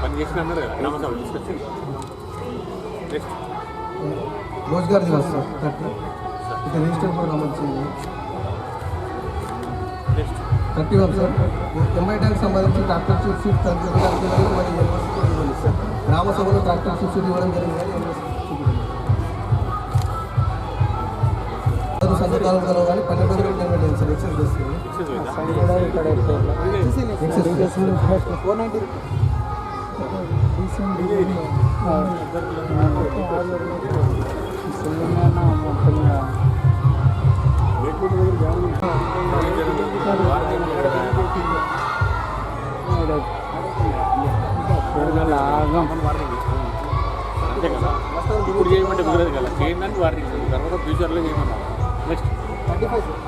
పని చేసిన అన్నారు కదా నమస్కారం తీసుకొచ్చి. నెక్స్ట్ రోజుగారు దివస్ సార్ 30 ఇది రిజిస్టర్ కూడా నమోదు చేయండి. నెక్స్ట్ 31 సార్ ఎంఐటీకి సంబంధించి ట్రాక్టర్ సబ్సిడీ తగ్గించడానికి మరి యూనివర్సిటీ ఇవ్వండి సార్. గ్రామ సభలో ట్రాక్టర్ సబ్సిడీ ఇవ్వడం జరిగింది కానీ యూనివర్సిటీ సంతకాలు కలవు కానీ 12 రోజులు పేమెంట్ అయింది సార్. ఎక్సెస్ చేస్తుంది. అంతే కదా ఇప్పుడు చేయమంటే కుదరదు కదా. చేయండి వార్నింగ్ తర్వాత ఫ్యూచర్లో చేయమన్నా. నెక్స్ట్ 35 సార్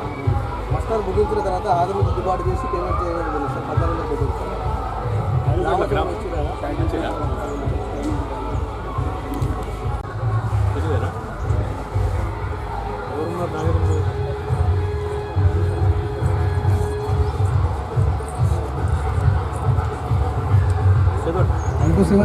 మస్టర్ ముగించిన తర్వాత ఆధార్ దిద్దుబాటు చేసి పేమెంట్ చేయడం జరిగింది సార్. 14 రోజులు గ్రామం ఎవరున్నారు నాగేంద్ర 1 to 7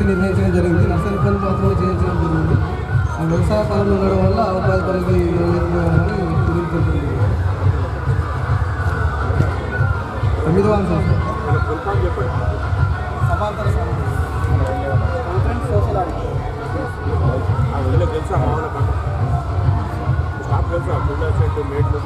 నిర్ణయించడం జరిగింది. నర్సరీ పనులు మాత్రమే చేయించడం జరిగింది. వ్యవసాయ పనులు పాస్వర్డ్ ఉండడం వల్ల ఉపాధి పనికి లేకపోయారని తెలియజేస్తుంది. 9వ అంశం సమాంతర కాన్ఫరెన్స్ సోషల్ ఆడిట్. తెలుసా మేట్లు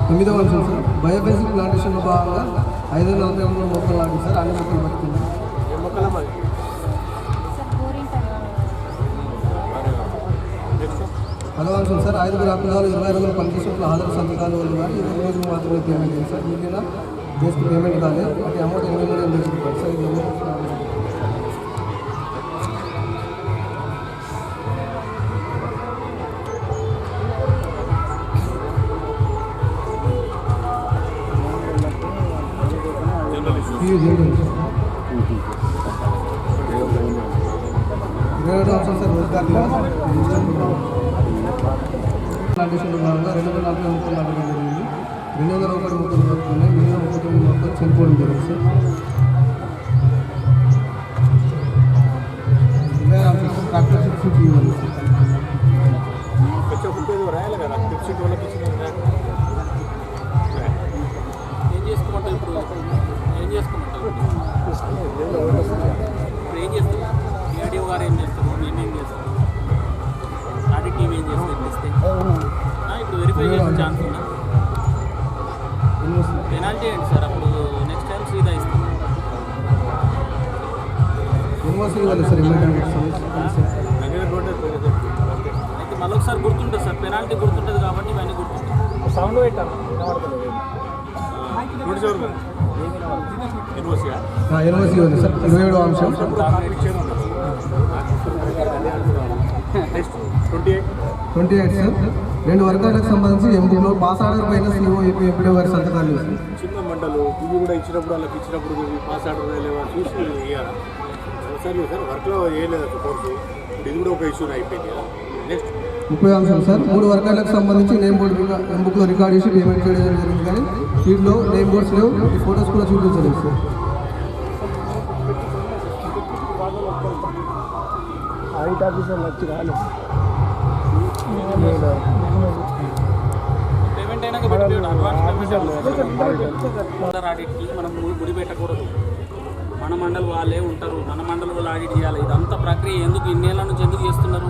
9వ అంశం సార్ బయోబేసిక్ ప్లాంటేషన్లో భాగంగా 543 మొక్కలు నాటి సార్ అన్ని మొక్కలు బతుకున్నాయి. పదవ అంశం సార్ 5 అప్పిదాలు 20 రోజులు పనిచేసినప్పుడు హాజరు సంతకాలు వాళ్ళు కానీ 20 రోజులు మాత్రమే పేమెంట్ చేయాలి సార్. మిగిలిన జస్ట్ పేమెంట్ కాలేదు. అది అమౌంట్ 8 million తీసుకుంటారు సార్. ఇది ఆప్షన్ సార్ రోజ్గార్ ప్లాంటేషన్లో భాగంగా 240 మొక్కలు నాటడం జరిగింది. 201 మొక్కలు బతుకున్నాయి. మిగిలిన 39 మొక్కలు చనిపోవడం జరిగింది సార్. 20 ఆప్షన్ సార్ ట్రాక్టర్ 6 ఇవ్వాలి సార్. రాయాలి కదా ఫిక్స్డ్ వాళ్ళకి ఏం చేసుకోమంటారు ఇప్పుడు ఏం చేసుకోమంటారు ఇప్పుడు ఏం చేస్తారు ఏడీఓ గారు ఏం చేస్తారు మేమేం చేస్తాం ఆడిట్ టీమ్ ఏం చేస్తారు ఇస్తే ఇప్పుడు వెరిఫై చేసే ఛాన్స్ ఉందా పెనాల్టీ ఏంటి సార్ అప్పుడు నెక్స్ట్ టైం సీదా ఇస్తాం యూనివర్సిటీ ఇవ్వాలి సార్. అయితే మళ్ళీ ఒకసారి గుర్తుంటుంది సార్ పెనాల్టీ గుర్తుంటుంది కాబట్టి ఇవన్నీ గుర్తుంటాయి. సౌండ్ పెట్టాను యూనివర్సిటీ ఉంది సార్. 27వ అంశం 28 సార్ 2 వర్గాలకు సంబంధించి ఎంపీలో పాస్ ఆర్డర్ పైన సిఓ ఎంపీడీ గారి సంతకాలు చేసి చిన్న మండలు ఇవి కూడా ఇచ్చినప్పుడు వాళ్ళకి ఇచ్చినప్పుడు పాస్ ఆర్డర్ లేవా చూసి ఇవ్వాలా ఒకసారి సార్ వర్క్లో వేయలేదు కోర్సు ఇప్పుడు ఇది కూడా ఒక ఇష్యూ అయిపోయింది కదా. నెక్స్ట్ 30వ అంశం సార్ 3 వర్గాలకు సంబంధించి నేమ్ బోర్డు బుక్లో రికార్డ్ చేసి పేమెంట్ చేయడం జరిగింది. కానీ వీటిలో నేమ్ బోర్డ్స్ లేవు. ఈ ఫొటోస్ కూడా చూపించలేదు సార్. ఆడిట్ ఆఫీసర్ వచ్చి రాలేదు. పేమెంట్ అయినాక పెట్టాడు అడ్వాన్స్ పేమెంట్ ఆడిట్కి మనం గుడి పెట్టకూడదు. మన మండలి వాళ్ళే ఉంటారు. మన మండలి వాళ్ళు ఆడిట్ చేయాలి. ఇదంతా ప్రక్రియ ఎందుకు ఇన్నేళ్ళ నుంచి ఎందుకు చేస్తున్నారు?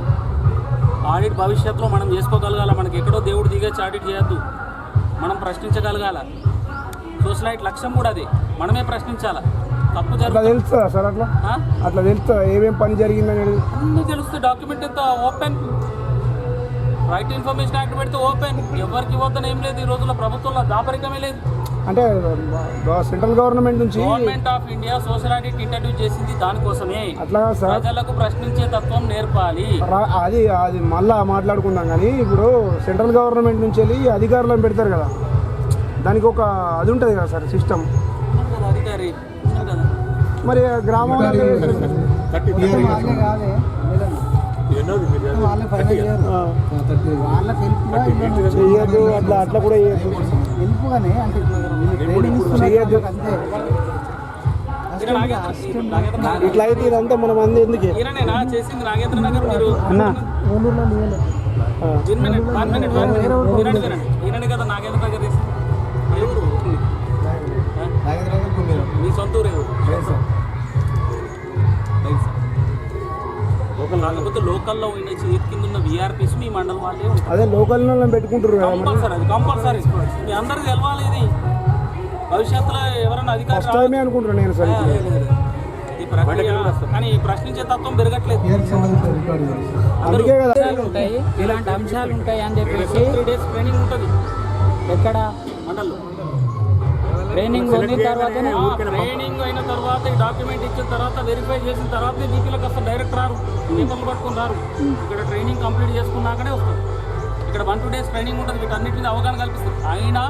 ఆడిట్ భవిష్యత్తులో మనం చేసుకోగలగాల. మనకి ఎక్కడో దేవుడు దిగొచ్చి ఆడిట్ చేయొద్దు. మనం ప్రశ్నించగలగాల. సోషల్ ఆడిట్ లక్ష్యం కూడా అది. మనమే ప్రశ్నించాలా. తప్పు జరుగుతుంది తెలుస్తుందా సార్ అట్లా అట్లా తెలుస్తా ఏమేమి పని జరిగిందనేది అన్నీ తెలుస్తుంది. డాక్యుమెంట్ ఎంత ఓపెన్ రైట్ ఇన్ఫర్మేషన్ యాక్ట్ పెడితే ఓపెన్ ఎవరికి ఇవ్వద్దని ఏం లేదు. ఈ రోజుల్లో ప్రభుత్వంలో దాపరికమే లేదు. అంటే సెంట్రల్ గవర్నమెంట్ నుంచి government of India social audit introduce చేసింది దానికోసమే. అట్లా సార్ ప్రజలకు ప్రశ్నించే తత్వం నేర్పాలి. అది అది మళ్ళా మాట్లాడుకుందాం. కానీ ఇప్పుడు సెంట్రల్ గవర్నమెంట్ నుంచి వెళ్ళి అధికారులను పెడతారు కదా, దానికి ఒక అది ఉంటుంది కదా సార్ సిస్టమ్. అధికారి కదా మరి గ్రామంలో చెయ్యద్దు అట్లా అట్లా కూడా చెయ్యద్దు. ఇట్లా అయితే ఇదంతా మనం అంది ఎందుకు ఈయననేనా చేసింది నాగేంద్ర నగర్ మీరు అన్నా ఈయననే కదా నాగేంద్ర నగర్ చేసింది. ఏ ఊరు మీ సొంత ఊరు కాకపోతే లోకల్లో ఉన్న చేతి కింద ఉన్న విఆర్పీస్ మీ మండలం వాళ్ళే ఉంటారు. అదే లోకల్ పెట్టుకుంటారు కంపల్సరీ అది కంపల్సరీ మీ అందరికి తెలవాలి. ఇది భవిష్యత్తులో ఎవరైనా అధికారులు అనుకుంటున్నాను నేను సార్ ఈ ప్రక్రియ కానీ ప్రశ్నించే తత్వం పెరగట్లేదు. అందుకే కదా ఉంటాయి ఇలాంటి అంశాలు ఉంటాయి అని చెప్పేసి 3 days ట్రైనింగ్ ఉంటుంది. ఎక్కడ మండల్లో ట్రైనింగ్ పొందిన తర్వాతనే ట్రైనింగ్ అయిన తర్వాత ఈ డాక్యుమెంట్ ఇచ్చిన తర్వాత వెరిఫై చేసిన తర్వాత డీపీలకు వస్తారు. డైరెక్ట్ రారు, పేపర్లు పట్టుకుని రారు. ఇక్కడ ట్రైనింగ్ కంప్లీట్ చేసుకున్నాకనే వస్తారు. ఇక్కడ 1-2 days ట్రైనింగ్ ఉంటుంది. వీటన్నిటి మీద అవగాహన కల్పిస్తారు. అయినా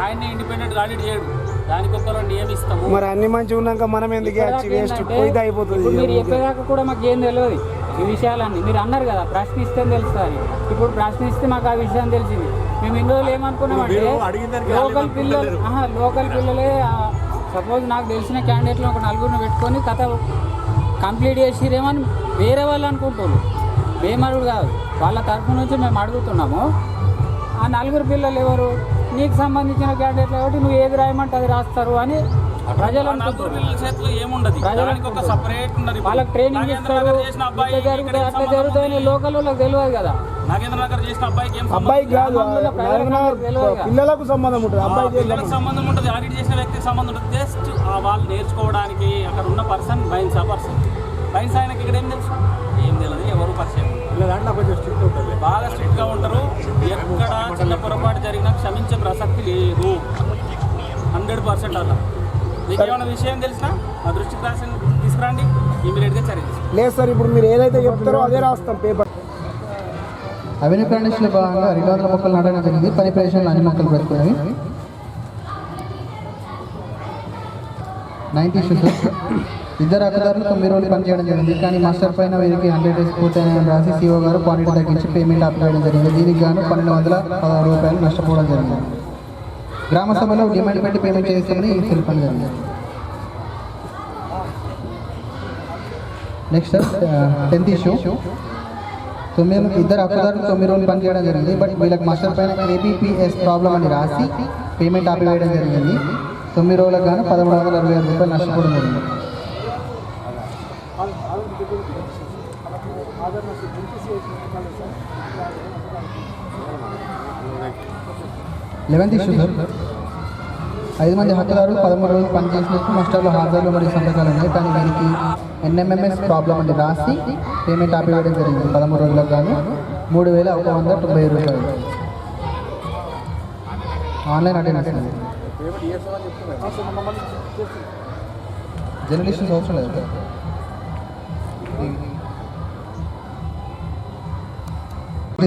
ఆయన్ని ఇండిపెండెంట్గా ఆడిట్ చేయడు. దానికి ఒక్కరు నియమిస్తాము. మరి అన్ని మంచిగా ఉన్నాక మనం ఎందుకు వేస్ట్ పోయితే అయిపోతుంది. మీరు చెప్పేదాకా కూడా మాకు ఏం తెలియదు ఈ విషయాలన్నీ. మీరు అన్నారు కదా ప్రశ్నిస్తే తెలుస్తుంది. ఇప్పుడు ప్రశ్నిస్తే మాకు ఆ విషయం తెలిసింది. మేము ఇన్ని రోజులు ఏమనుకున్నామంటే మీరు అడిగిన దానికి లోకల్ పిల్లలు లోకల్ పిల్లలే సపోజ్ నాకు తెలిసిన క్యాండిడేట్లు ఒక నలుగురిని పెట్టుకొని కథ కంప్లీట్ చేసిరేమని వేరే వాళ్ళు అనుకుంటున్నారు. మేము అడుగు కాదు, వాళ్ళ తరఫు నుంచి మేము అడుగుతున్నాము. ఆ నలుగురు పిల్లలు ఎవరు, నీకు సంబంధించిన క్యాండిడేట్లు కాబట్టి నువ్వు ఏది రాయమంటే అది రాస్తారు అని ప్రజలు నలుగురు పిల్లల చేతిలో ఏముండదు. దానికి ఒక సెపరేట్ ఉన్నది. వాళ్ళకి ట్రైనింగ్ ఇస్తారు. ఇట్లా జరుగుతుంది అట్లా జరుగుతాయని లోకల్ వాళ్ళకి తెలియదు కదా. నాగేంద్ర నగర్ చేసిన అబ్బాయికి ఏం అబ్బాయికి కాదు, పిల్లలకు సంబంధం ఉంటుంది. అబ్బాయి పిల్లలకు సంబంధం ఉంటుంది, ఆడిట్ చేసిన వ్యక్తికి సంబంధం ఉంటుంది. జస్ట్ వాళ్ళు నేర్చుకోవడానికి అక్కడ ఉన్న పర్సన్ బైన్స్ బైన్స్ ఆయనకి ఇక్కడ ఏం తెలుసు, ఏం తెలియదు, ఎవరు పరిచయం. దాంట్లో కొంచెం స్ట్రిక్ట్ ఉంటుంది, బాగా స్ట్రిక్ట్గా ఉంటారు. ఎక్కడ చిన్న పొరపాటు జరిగినా క్షమించే ప్రసక్తి లేదు. 100% అలా. మీకు ఏమైనా విషయం తెలిసినా మా దృష్టికి తీసుకురండి, ఇమీడియట్గా చర్య తీసుకుంటాం. లేదు సార్, ఇప్పుడు మీరు ఏదైతే చెప్తారో అదే రాస్తాం పేపర్. అవెన్యూ ప్లాంటేషన్లో భాగంగా 200 మొక్కలు నాటడం జరిగింది. పని ప్రదేశంలో అన్ని మొక్కలు బ్రతుకున్నవి. 90 ఇష్యూస్. ఇద్దరు అధికారులు 9 రోజులు పనిచేయడం జరిగింది. కానీ మాస్టర్ పైన వీరికి 100 డేస్ పూర్తయిన రాసి CEO గారు క్వాంటిటీ తగ్గించి పేమెంట్ ఆపేయడం జరిగింది. దీనికి గాను 1216 రూపాయలు నష్టపోవడం జరిగింది. గ్రామ సభలో డిమాండ్ పెట్టి పేమెంట్ చేస్తామని తెలిపడం జరిగింది. Next 10th issue. ఇద్దరు అధికారులు 9 రోజులు పనిచేయడం జరిగింది. బట్ వీళ్ళకి మాస్టర్ పైన APPS ప్రాబ్లం అని రాసి పేమెంట్ ఆపివేయడం జరిగింది. 9 రోజులకు గాను 1166 రూపాయలు నష్టపోవడం జరిగింది. 11th issue sir. 5 మంది హక్కుదారులు 13 రోజులు పనిచేసినట్టు మాస్టర్లో హాజరులు మరియు సంతకాలు ఉన్నాయి. కానీ వీరికి NMMS ప్రాబ్లం అని రాసి పేమెంట్ ఆపివేయడం జరిగింది. 13 రోజులకు గాను 3190 రూపాయలు. ఆన్లైన్ అటెండెన్స్ అండి. జర్నలిస్ట్ అవసరం లేదు.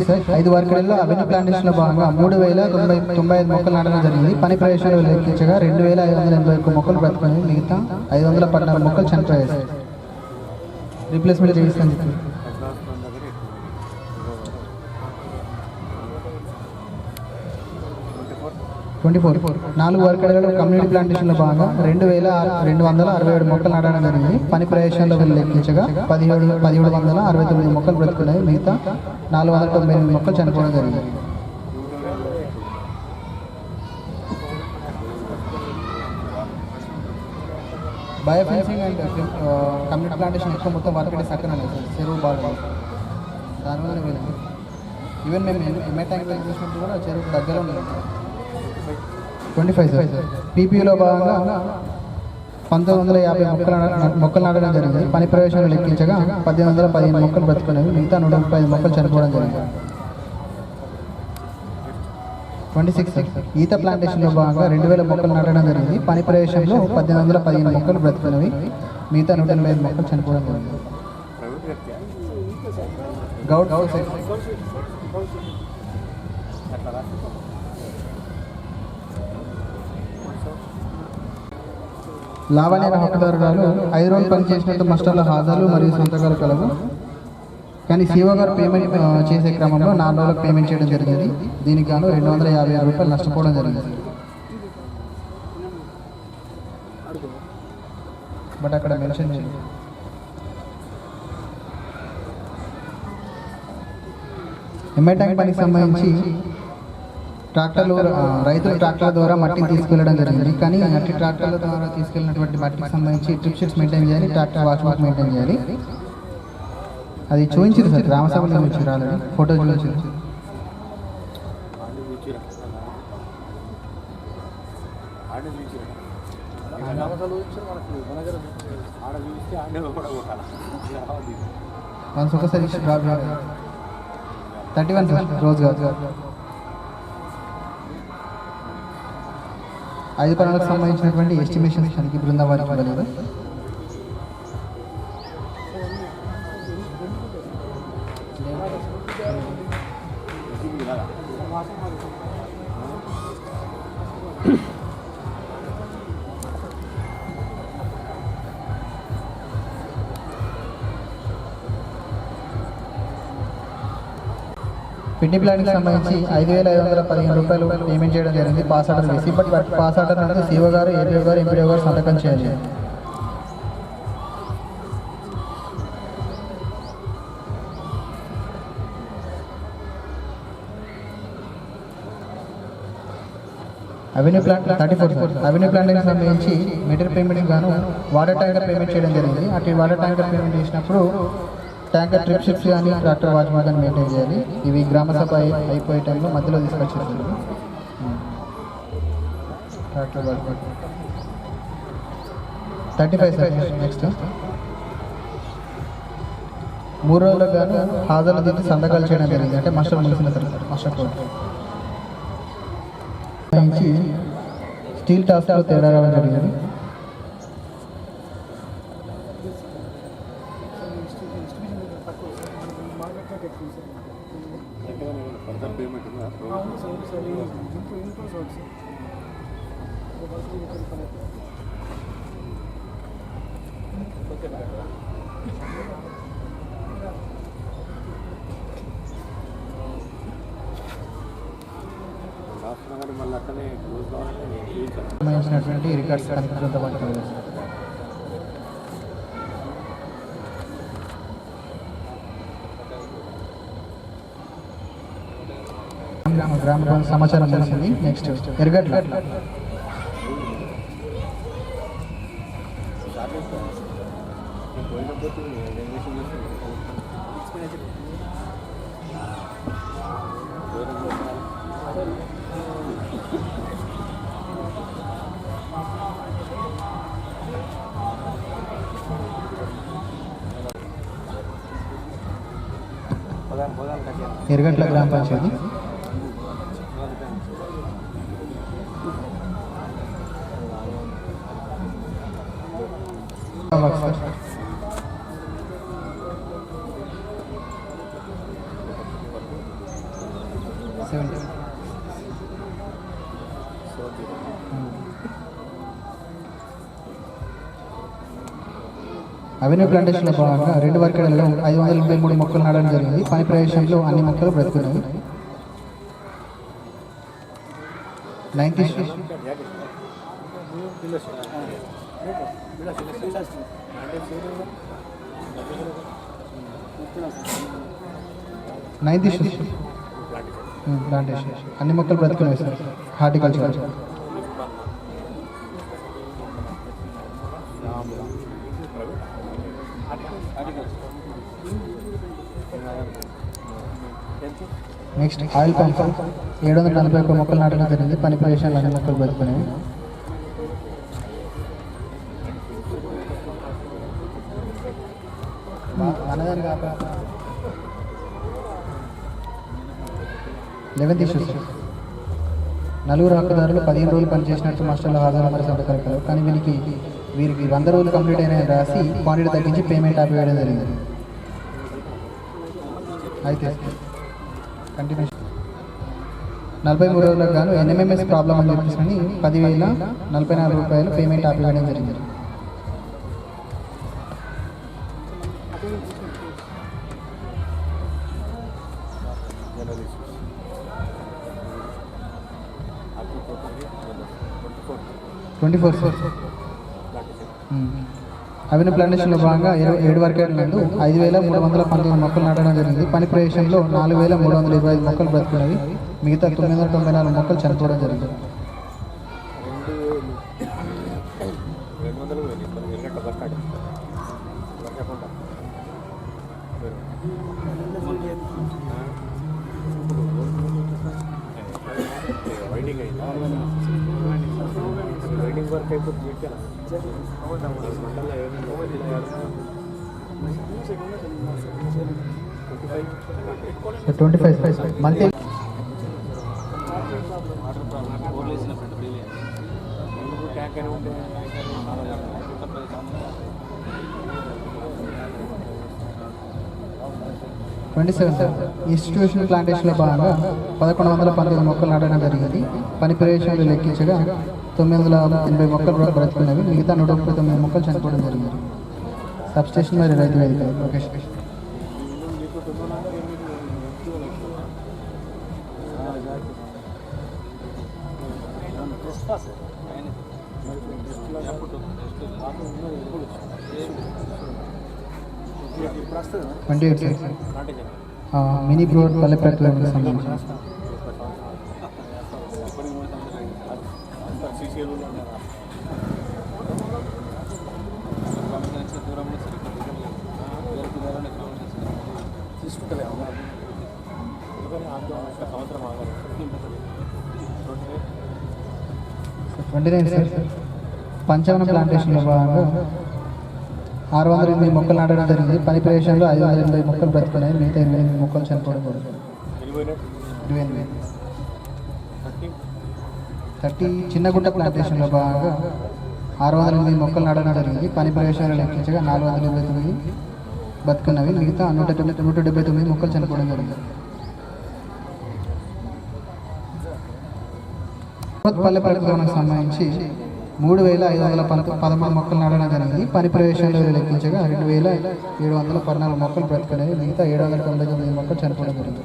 సార్ 5 వర్కర్లలో అవెన్యూ ప్లాంటేషన్లో భాగంగా 3095 మొక్కలు నాటడం జరిగింది. పని ప్రవేశాలు లెక్కించగా 2581 మొక్కలు బ్రతుకున్నాయి. మిగతా 516 మొక్కలు చనిపోయాయి. రీప్లేస్మెంట్ చేయిస్తాను చెప్పి 24. 4 వర్కర్లలో కమ్యూనిటీ ప్లాంటేషన్లో భాగంగా 2267 మొక్కలు నాటడం జరిగింది. పని ప్రవేశంలో లెక్కించగా 1769 మొక్కలు బ్రతుకున్నాయి. మిగతా 498 మొక్కలు చనిపోవడం జరిగింది. బయోఫెన్సింగ్ అండ్ కమ్యూనిటీ ప్లాంటేషన్ ఎక్కువ మొత్తం వర్క్ సక్కన చెరువు బాగా దానివల్ల వెళ్ళింది. ఈవెన్ మేము ఎంఏ ట్యాంక్ చూసినప్పుడు కూడా చెరువు దగ్గర ఉంది. 25 సార్. PPUలో భాగంగా 1950 మొక్కలు నాటడం జరిగింది. పని ప్రవేశాలు లెక్కించగా 1815 మొక్కలు బ్రతుకునేవి. మిగతా 135 మొక్కలు చనిపోవడం జరిగింది. 26 ఈత ప్లాంటేషన్లో భాగంగా 2000 మొక్కలు నాటడం జరిగింది. పని ప్రవేశంలో 1815 మొక్కలు బ్రతుకునేవి. మిగతా 185 మొక్కలు చనిపోవడం జరిగింది. గౌడ్ లావణ్య హక్కుదారురాలు 5 రోజులు పనిచేసినట్టు మాస్టర్ల హాజరు మరియు సంతకాలు కలవు. కానీ CEO గారు పేమెంట్ చేసే క్రమంలో 4 రోజులకు పేమెంట్ చేయడం జరిగింది. దీనికి గాను 256 రూపాయలు నష్టపోవడం జరిగింది. బట్ అక్కడ మెన్షన్ చేయండి. ఎంఐ ట్యాంక్ పనికి సంబంధించి ట్రాక్టర్లు రైతులు ట్రాక్టర్ల ద్వారా మట్టిని తీసుకెళ్లడం జరిగింది. కానీ అట్టి ట్రాక్టర్ల ద్వారా తీసుకెళ్ళినటువంటి మట్టికి సంబంధించి ట్రిప్ షీట్స్ మెయింటైన్ చేయాలి, ట్రాక్టర్ వాచ్బుక్ మెయింటైన్ చేయాలి. అది చూపించారు సార్, గ్రామసభలో చూపించారు, ఆల్రెడీ ఫోటో చూపించారు. వన్స్ ఒకసారి డ్రాప్ చేయాలి. 31 సార్ రోజు కాదు. 5 పనులకు సంబంధించినటువంటి ఎస్టిమేషన్స్ తనకి బృందం వారికి ఇవ్వలేదు. కిడ్నీ ప్లాన్కి సంబంధించి 5,515 రూపాయలు పేమెంట్ చేయడం జరిగింది పాస్ ఆర్డర్ వేసి. బట్ పాస్ ఆర్డర్ నందు సిఓ గారు, ఏపీఓ గారు, ఎంపీడీఓ గారు సంతకం చేయాలి. Avenue plant 34 sir. అవెన్యూ ప్లాంట్కి సంబంధించి మెటీరియల్ పేమెంట్కి గాను వాటర్ ట్యాంకర్ పేమెంట్ చేయడం జరిగింది. అటు వాటర్ ట్యాంకర్ పేమెంట్ చేసినప్పుడు ట్యాంకర్ ట్రిప్ షిప్స్ కానీ ట్రాక్టర్ వాచ్మెన్ కానీ మెయింటైన్ చేయాలి. ఇవి గ్రామ సభ అయిపోయే టైంలో మధ్యలో తీసుకొచ్చేసారు. Tractor watchman 35 sir. నెక్స్ట్ 3 రోజులకు గాను హాజరు దిద్ది సంతకాలు చేయడం జరిగింది. అంటే మాస్టర్ ముగిసిన తర్వాత మాస్టర్ కోడ్ స్టీల్ టాస్క్లో తేడా రావడం జరిగింది. సంబంధించినటువంటి రికార్డ్స్ కనిపించడంతో పాటు గ్రామ సమాచారం తెలిసింది. నెక్స్ట్ ఎరగట్ల ఎరగట్ల గ్రామ పంచాయతీ అవెన్యూ ప్లాంటేషన్లో భాగంగా 2 వర్కెడల్లో 583 మొక్కలు నాటడం జరిగింది. పని ప్రదేశంలో అన్ని మొక్కలు బ్రతుకున్నాయి. 90 ప్లాంటేషన్ అన్ని మొక్కలు బ్రతుకున్నాయి sir. Horticulture next oil pump 741 మొక్కలు నాటడం జరిగింది. పని ప్రదేశాలు అన్ని మొక్కలు బ్రతుకున్నాయి. అన్నదాని కాక 11th ఇష్యూస్ 4 హక్కుదారులు 15 రోజులు పనిచేసినట్టు మాస్టర్ల హాజరు మరి సంతకాలు. కానీ వీరికి 100 రోజులు కంప్లీట్ అయిన రాసి క్వాంటిటీ తగ్గించి పేమెంట్ ఆపివేయడం జరిగింది. అయితే కంటిన్యూషన్ 43 రోజులకు గాను ఎన్ఎంఎంఎస్ ప్రాబ్లం అని చెప్పేసి 10,044 రూపాయలు పేమెంట్ ఆపివేయడం జరిగింది. అవెన్యూ ప్లాంటేషన్లో భాగంగా 7 వర్కెడల నందు 5,319 మొక్కలు నాటడం జరిగింది. పని ప్రదేశంలో 4,325 మొక్కలు బ్రతుకున్నవి. మిగతా 994 మొక్కలు చనిపోవడం జరిగింది. వర్క్ అయిపోతుంది. 25 మంత్లీ ఇన్స్టిట్యూషనల్ ప్లాంటేషన్లో భాగంగా 1,119 మొక్కలు నాటడం జరిగింది. పని ప్రదేశాలు లెక్కించగా 980 మొక్కలు బ్రతుకున్నవి. మిగతా 139 మొక్కలు చనిపోవడం జరిగింది. సబ్స్టేషన్ మరి రైతు వేదిక లొకేషన్ మినీ బ్రోడ్ పల్లె ప్రక్రియకు సంబంధించి సంవత్సరం ఆగాలి. 29 సార్. పంచవన ప్లాంటేషన్లో భాగంగా 608 మొక్కలు నాటడం జరిగింది. పని ప్రదేశంలో 580 మొక్కలు బ్రతుకున్నాయి. మిగతా 28 మొక్కలు చనిపోవడం జరిగింది. 30 చిన్నగుట్ట ప్లాంటేషన్లో భాగంగా 608 మొక్కలు నాటడం జరిగింది. పని ప్రదేశాలు లెక్కించగా 429 బతుకున్నవి. మిగతా 179 మొక్కలు చనిపోవడం జరిగింది. పల్లె పరిపాలనకు సంబంధించి 3513 మొక్కలు నాటడం జరిగింది. పని ప్రవేశాల్లో లెక్కించగా 2714 మొక్కలు బ్రతుకున్నాయి. మిగతా 799 మొక్కలు చనిపోవడం జరిగింది.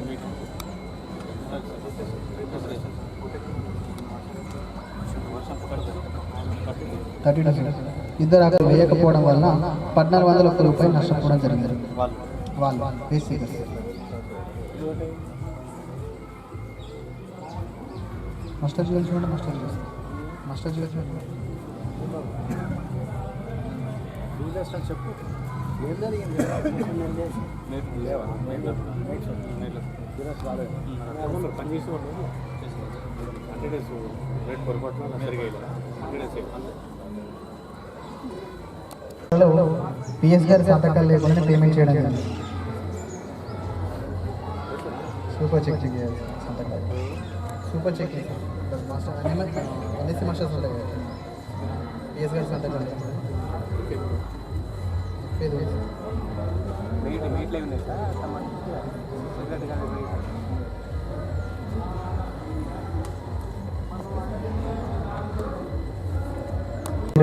32 ఇద్దరు అక్కడ వేయకపోవడం వల్ల 1401 రూపాయలు నష్టపోవడం జరిగింది. వాళ్ళు బేసిక్ మాస్టర్ చూడండి. మాస్టర్ చూడండి. చెప్పు పని చేసి రేట్ పొరపాటు సరిగా పిఎస్ గారి సంతకాలు లేకుండా పేమెంట్ చేయడం జరిగింది. సూపర్ చెక్ చేయాలి సంతకాలు. Super check master NSC masters ఉంటాయి కదా, పిఎస్ గారి సంతకాలు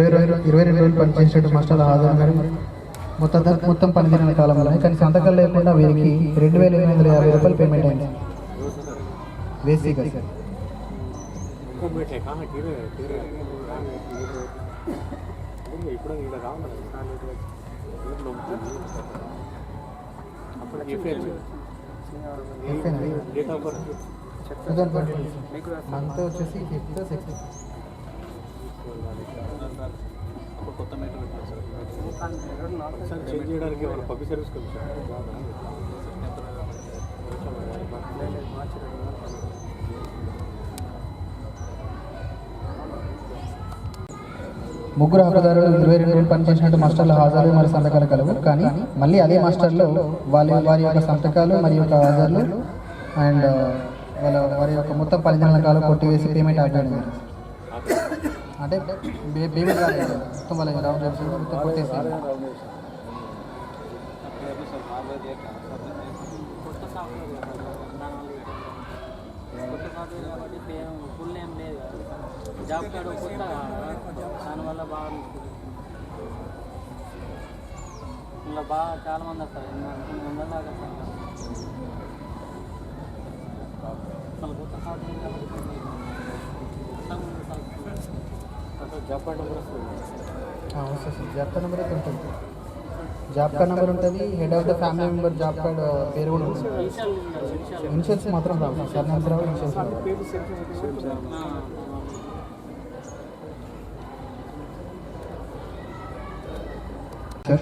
ఇరవై 22 రోజులు పనిచేసినట్టు మాస్టర్లు హాజరు మొత్తం పనిదిన కాలంలో కానీ సంతకాలు లేకుండా వీరికి 2850 రూపాయలు పేమెంట్ అయింది. వేసి కదా సార్. ఇప్పుడు ఇక్కడ రావాలి డేట్ ఆఫ్ బర్త్ 2022 మంత్ వచ్చేసి 5th 6th. కొత్త మీటర్ సార్ చేంజ్ చేయడానికి మన పబ్లిక్ సర్వీస్ ముగ్గురు హక్కుదారులు 22 రోజులు పనిచేసినట్టు మాస్టర్లు హాజరు మరియు సంతకాలు కలవు. కానీ మళ్ళీ అదే మాస్టర్లు వారి యొక్క సంతకాలు మరియు యొక్క హాజరులు అండ్ వారి యొక్క మొత్తం 10 నెలల కాలం కొట్టివేసి పేమెంట్ ఆపేయడం జరిగింది. అంటే పేమెంట్ రాలేదు మొత్తం వాళ్ళ రౌండ్ మొత్తం కొట్టేసి ఫుల్ ఏం లేదు. జాబ్ కార్డు కొత్త దానివల్ల బాగా ఇలా బాగా చాలామంది వస్తారు. 800 దాకా అసలు కొత్త సాఫ్ట్వేర్ జాబ్ కార్డు నెంబర్ వస్తుంది. జాబ్ కార్డ్ నెంబర్ అయితే ఉంటుంది. జాబ్ కార్డ్ నెంబర్ ఉంటుంది. Head of the family member job card పేరు కూడా ఉంటుంది. ఇన్షియల్స్ మాత్రం రావు. సార్ నెంబర్ రావు, ఇన్షియల్స్ రావు.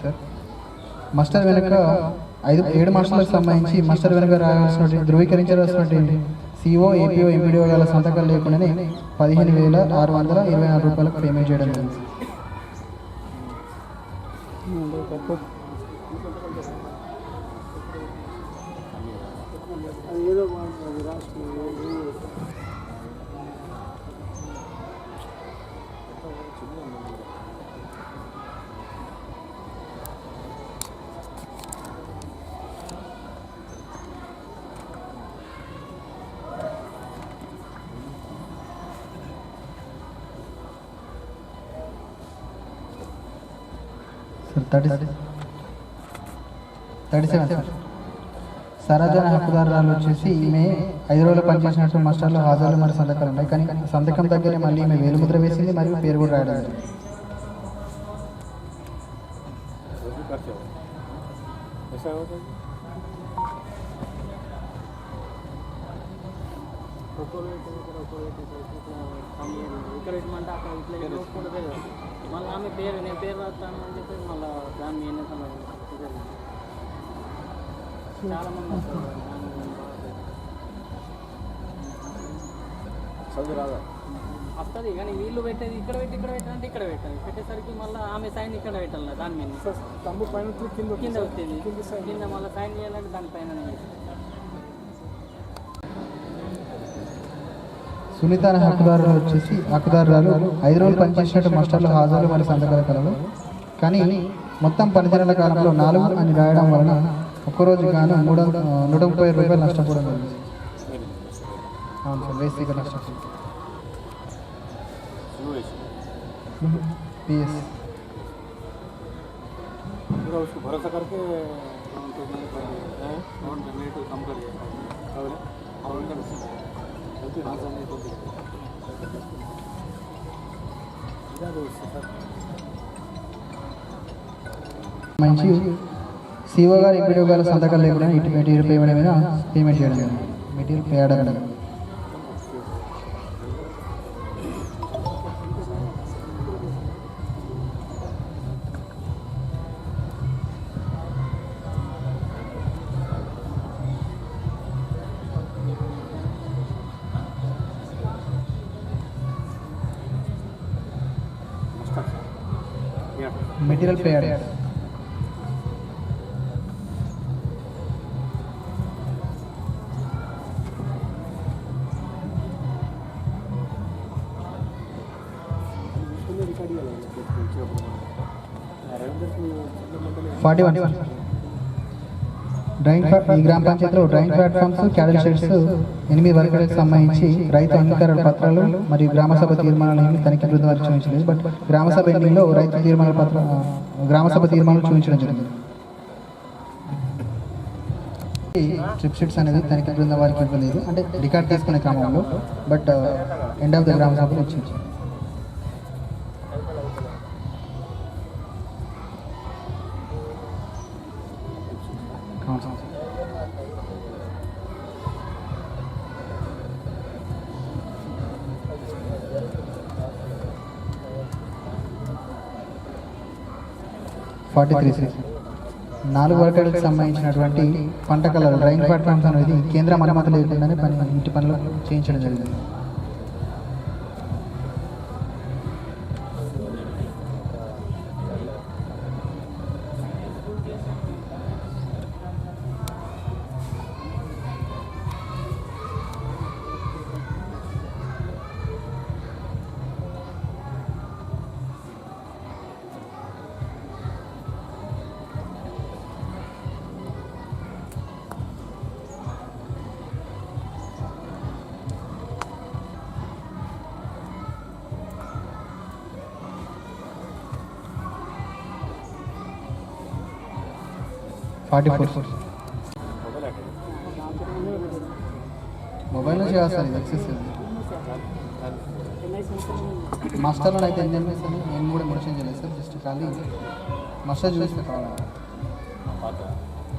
సార్ మాస్టర్ వెనుక 7 మాస్టర్లకు సంబంధించి మాస్టర్ వెనుక రావాల్సినటువంటి ధృవీకరించాల్సినటువంటి సిఓ ఏపీఓ ఎంపీడీఓ గారి సంతకాలు లేకుండానే 15,624 రూపాయలకు పేమెంట్ చేయడం జరిగింది. Sir 37 sir. సరాజన హక్కుదారురాలు వచ్చేసి ఈమె 5 రోజులు పనిచేసినట్టు మాస్టర్లో హాజరులు మరి సంతకాలు ఉన్నాయి. కానీ సంతకం దగ్గరే మళ్ళీ ఈమె వేలుముద్ర వేసింది మరియు పేరు కూడా రాయడం జరిగింది. ఇక్కడ ఇట్లా అక్కడ ఇట్లా చూసుకుంటే తెలియదు. మళ్ళీ ఆమె పేరు నేను పేరు రాస్తాను అని చెప్పి మళ్ళీ దాన్ని ఎన్ని చాలా మంది వస్తారు. వస్తుంది కానీ వీళ్ళు పెట్టేది ఇక్కడ పెట్టాలంటే ఇక్కడ పెట్టాలి. పెట్టేసరికి మళ్ళీ ఆమె సైన్ ఇక్కడ పెట్టాలి. దాని మీద తమ్ము పైన కింద వస్తుంది. కింద మళ్ళీ సైన్ చేయాలంటే దానిపైన సునీత అనే హక్కుదారురాలు 5 రోజులు పనిచేసినట్టు మాస్టర్లు హాజరు మరియు సంతకాల కలవు. కానీ మొత్తం పనిదినాల కాలంలో 4 అని రాయడం వలన ఒక్కరోజు గాను 130 రూపాయలు నష్టపోవడం జరిగింది. అవును సార్, బేసిక్గా నష్టపోయింది. PS उसको भरोसा करके कम कर दिया మంచి సిఓ గారు ఎంపీడీ గారు సంతకాలు లేకుండా ఇటు మెటీరియల్ పేమెంట్ మీద పేమెంట్ చేయడం జరిగింది. మెటీరియల్ పే చేయడం మెటీరియల్ పే చేయడం. ఈ గ్రామ పంచాయతీలో డ్రైన్ ప్లాట్ఫామ్స్, క్యాడల్ షెడ్స్ 8 వర్గాలకు సంబంధించి రైతు అంగీకార పత్రాలు మరియు గ్రామసభ తీర్మానాలను తనిఖీ బృందం వారికి చూపించలేదు. బట్ గ్రామసభ ఎన్నికల్లో రైతు తీర్మానాల గ్రామసభ తీర్మానాలు చూపించడం జరిగింది. ట్రిప్ షీట్స్ అనేది తనిఖీ బృందం వారికి ఇవ్వలేదు, అంటే రికార్డ్ తీసుకునే క్రమంలో. బట్ ఎండ్ ఆఫ్ ద గ్రామసభలో వచ్చింది. నాలుగు వర్గాలకు సంబంధించినటువంటి పంట కళలు డ్రైన్ ప్లాట్ఫామ్స్ అనేది కేంద్రం అనుమతి లేకుండానే ఇంటి పనులు చేయించడం జరిగింది. మొబైల్ నుంచి కాదు సార్, ఇది ఎక్సెస్ మాస్టర్లో అయితే ఎన్ని ఎంఎస్ అని నేను కూడా మెన్షన్ చేయలేదు సార్. జస్ట్ ఖాళీ మాస్టర్ చూస్తే కావాలి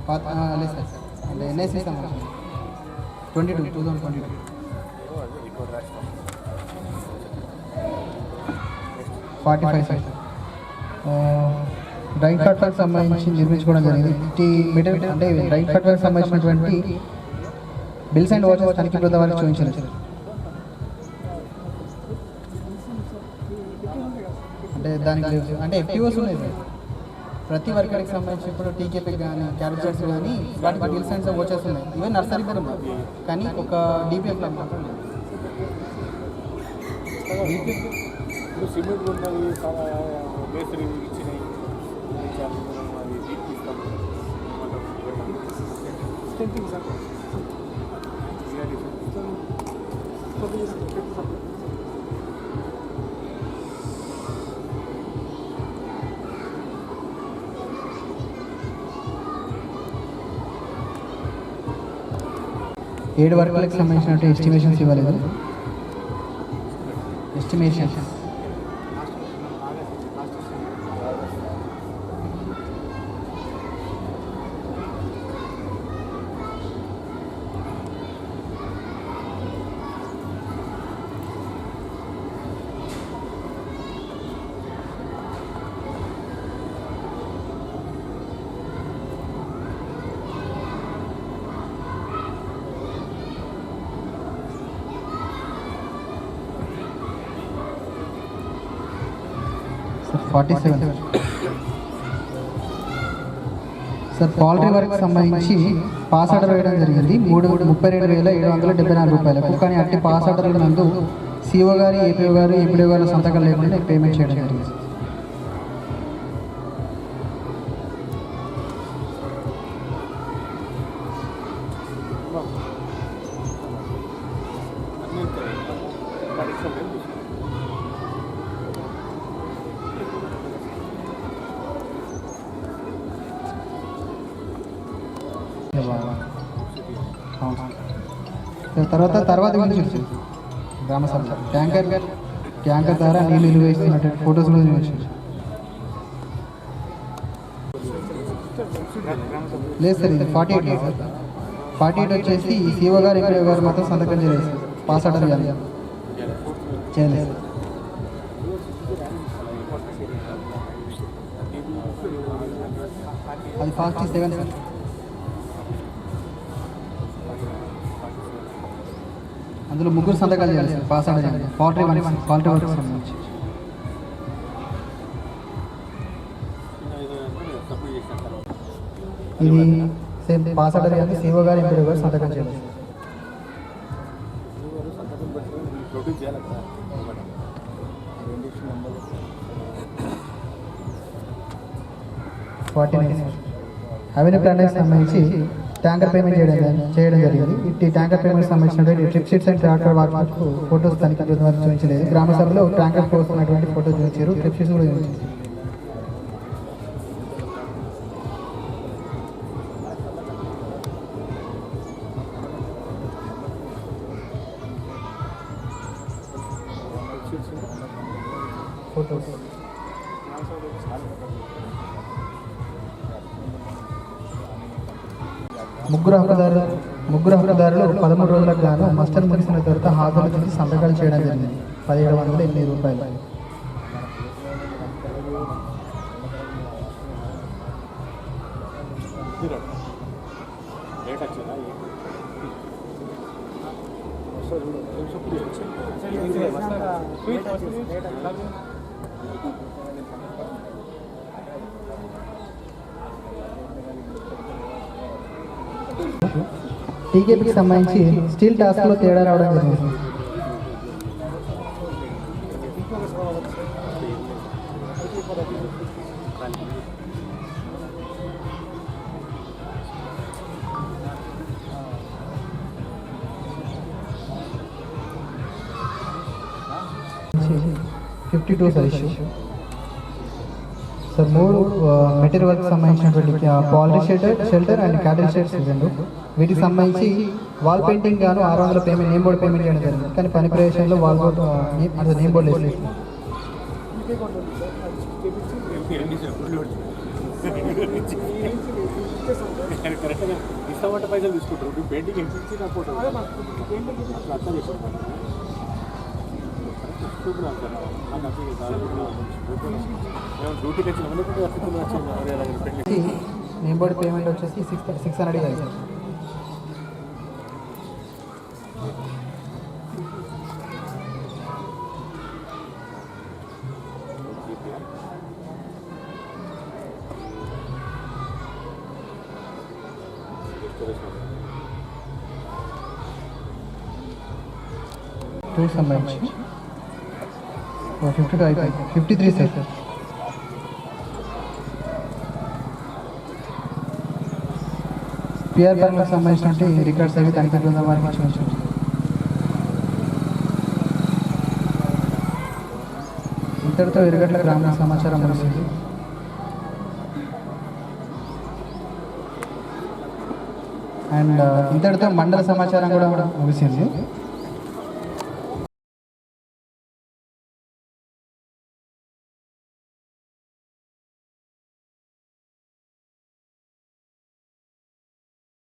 పాత లేదు సార్. అంటే ఎన్ఐసి సంబంధించి 2022 45 సార్. డ్రైన్ ప్లాట్ఫామ్కి సంబంధించి నిర్మించుకోవడం జరిగింది. ఈ మెటీరియల్ అంటే డ్రైన్ ప్లాట్ఫామ్కి సంబంధించినటువంటి బిల్స్ అండ్ వాచెస్ తనిఖీ బృందం వారికి చూపించారు. అంటే దానికి అంటే FTOs ఉన్నాయి సార్. ప్రతి వర్గానికి సంబంధించి ఇప్పుడు టీకేపీ కానీ క్యారెక్టర్స్ కానీ వాటికి బిల్స్ అండ్ వాచెస్ ఉన్నాయి. ఈవెన్ నర్సరీ కూడా ఉన్నాయి, కానీ ఒక DPF మాత్రం లేదు. సిమెంట్ ఉన్నది మేస్త్రి ఇచ్చినాయి 7 వర్కులకు సంబంధించినటువంటి ఎస్టిమేషన్స్ ఇవ్వలేదు. Estimation sir 47 sir poultry work సంబంధించి పాస్ ఆర్డర్ వేయడం జరిగింది 32,774 రూపాయలకు. కానీ అట్టి పాస్ ఆర్డర్ నందు సిఓ గారు, ఏపీఓ గారు, ఎంపీడీఓ గారు సంతకం లేకుండా పేమెంట్ చేయడం జరిగింది. తర్వాత గురించి గ్రామ సభ ట్యాంకర్ ద్వారా నీళ్ళు నిలువేస్తున్నటువంటి ఫొటోస్ కూడా చూపించు. లేదు సార్, ఇది 48 సార్. 48 వచ్చేసి ఈ సిఓ గారు, ఎంపీడీఓ గారు మాత్రం సంతకం చేయలేదు సార్. పాస్ ఆర్డర్ చేయలేదు. అది 47 సార్. అందులో 3 సంతకాలు చేయాలి సార్. పాస్ ఆర్డర్ చేయాలి. పౌల్ట్రీ వర్క్ సంబంధించి ఇది సేమ్ పాస్ ఆర్డర్ చేయాలి. సిఓ గారు, ఎంపీడీఓ గారు సంతకం చేయాలి. 49 సార్. అవెన్యూ ప్లాంట్కి సంబంధించి ట్యాంకర్ పేమెంట్ చేయడం జరిగింది. ఈ ట్యాంకర్ పేమెంట్ సంబంధించినటువంటి ట్రిప్ షీట్స్ అండ్ ట్రాక్టర్ వాటికి ఫోటోస్ తనిఖీ చూపించలేదు. గ్రామ సభలో ట్యాంకర్ పోస్తున్నటువంటి ఫోటో చూపించారు, ట్రిప్ షీట్స్ కూడా చూపించారు. ఫోటోస్ ముగ్గురు హక్కుదారులు 13 రోజులకు గాను మస్టర్ ముగిసిన తర్వాత హాజరు చేసి సంతకాలు చేయడం జరిగింది. 1708 రూపాయలు. టీకేపీకి సంబంధించి స్టీల్ టాస్క్లో తేడా రావడం జరిగింది. $52 sir issue sir. 3 material work సంబంధించినటువంటి poultry shelter and cattle sheds ఇవ్వండి. వీటికి సంబంధించి వాల్ పెయింటింగ్ గాను 600 పేమెంట్, నేమ్ బోర్డు పేమెంట్ చేయడం జరిగింది. కానీ పని ప్రదేశంలో వాల్ బోర్డు నేమ్ బోర్డు లేదు. ఇస్తామంటే పైసలు తీసుకుంటారు. పెయింటింగ్ ఇచ్చి నా ఫోటో నేమ్ బోర్డు పేమెంట్ వచ్చేసి 600 అయ్యాయి. సంబంధించి 52 అయిపోయి 53 సార్. పిఆర్ బ్యాంక్లకు సంబంధించినటువంటి రికార్డ్స్ అవి తనిఖీ బృందం వారికి చూపించారు. ఇంతటితో ఎరుగట్ల గ్రామ సమాచారం ముగిసింది. అండ్ ఇంతటితో మండల సమాచారం కూడా ముగిసింది.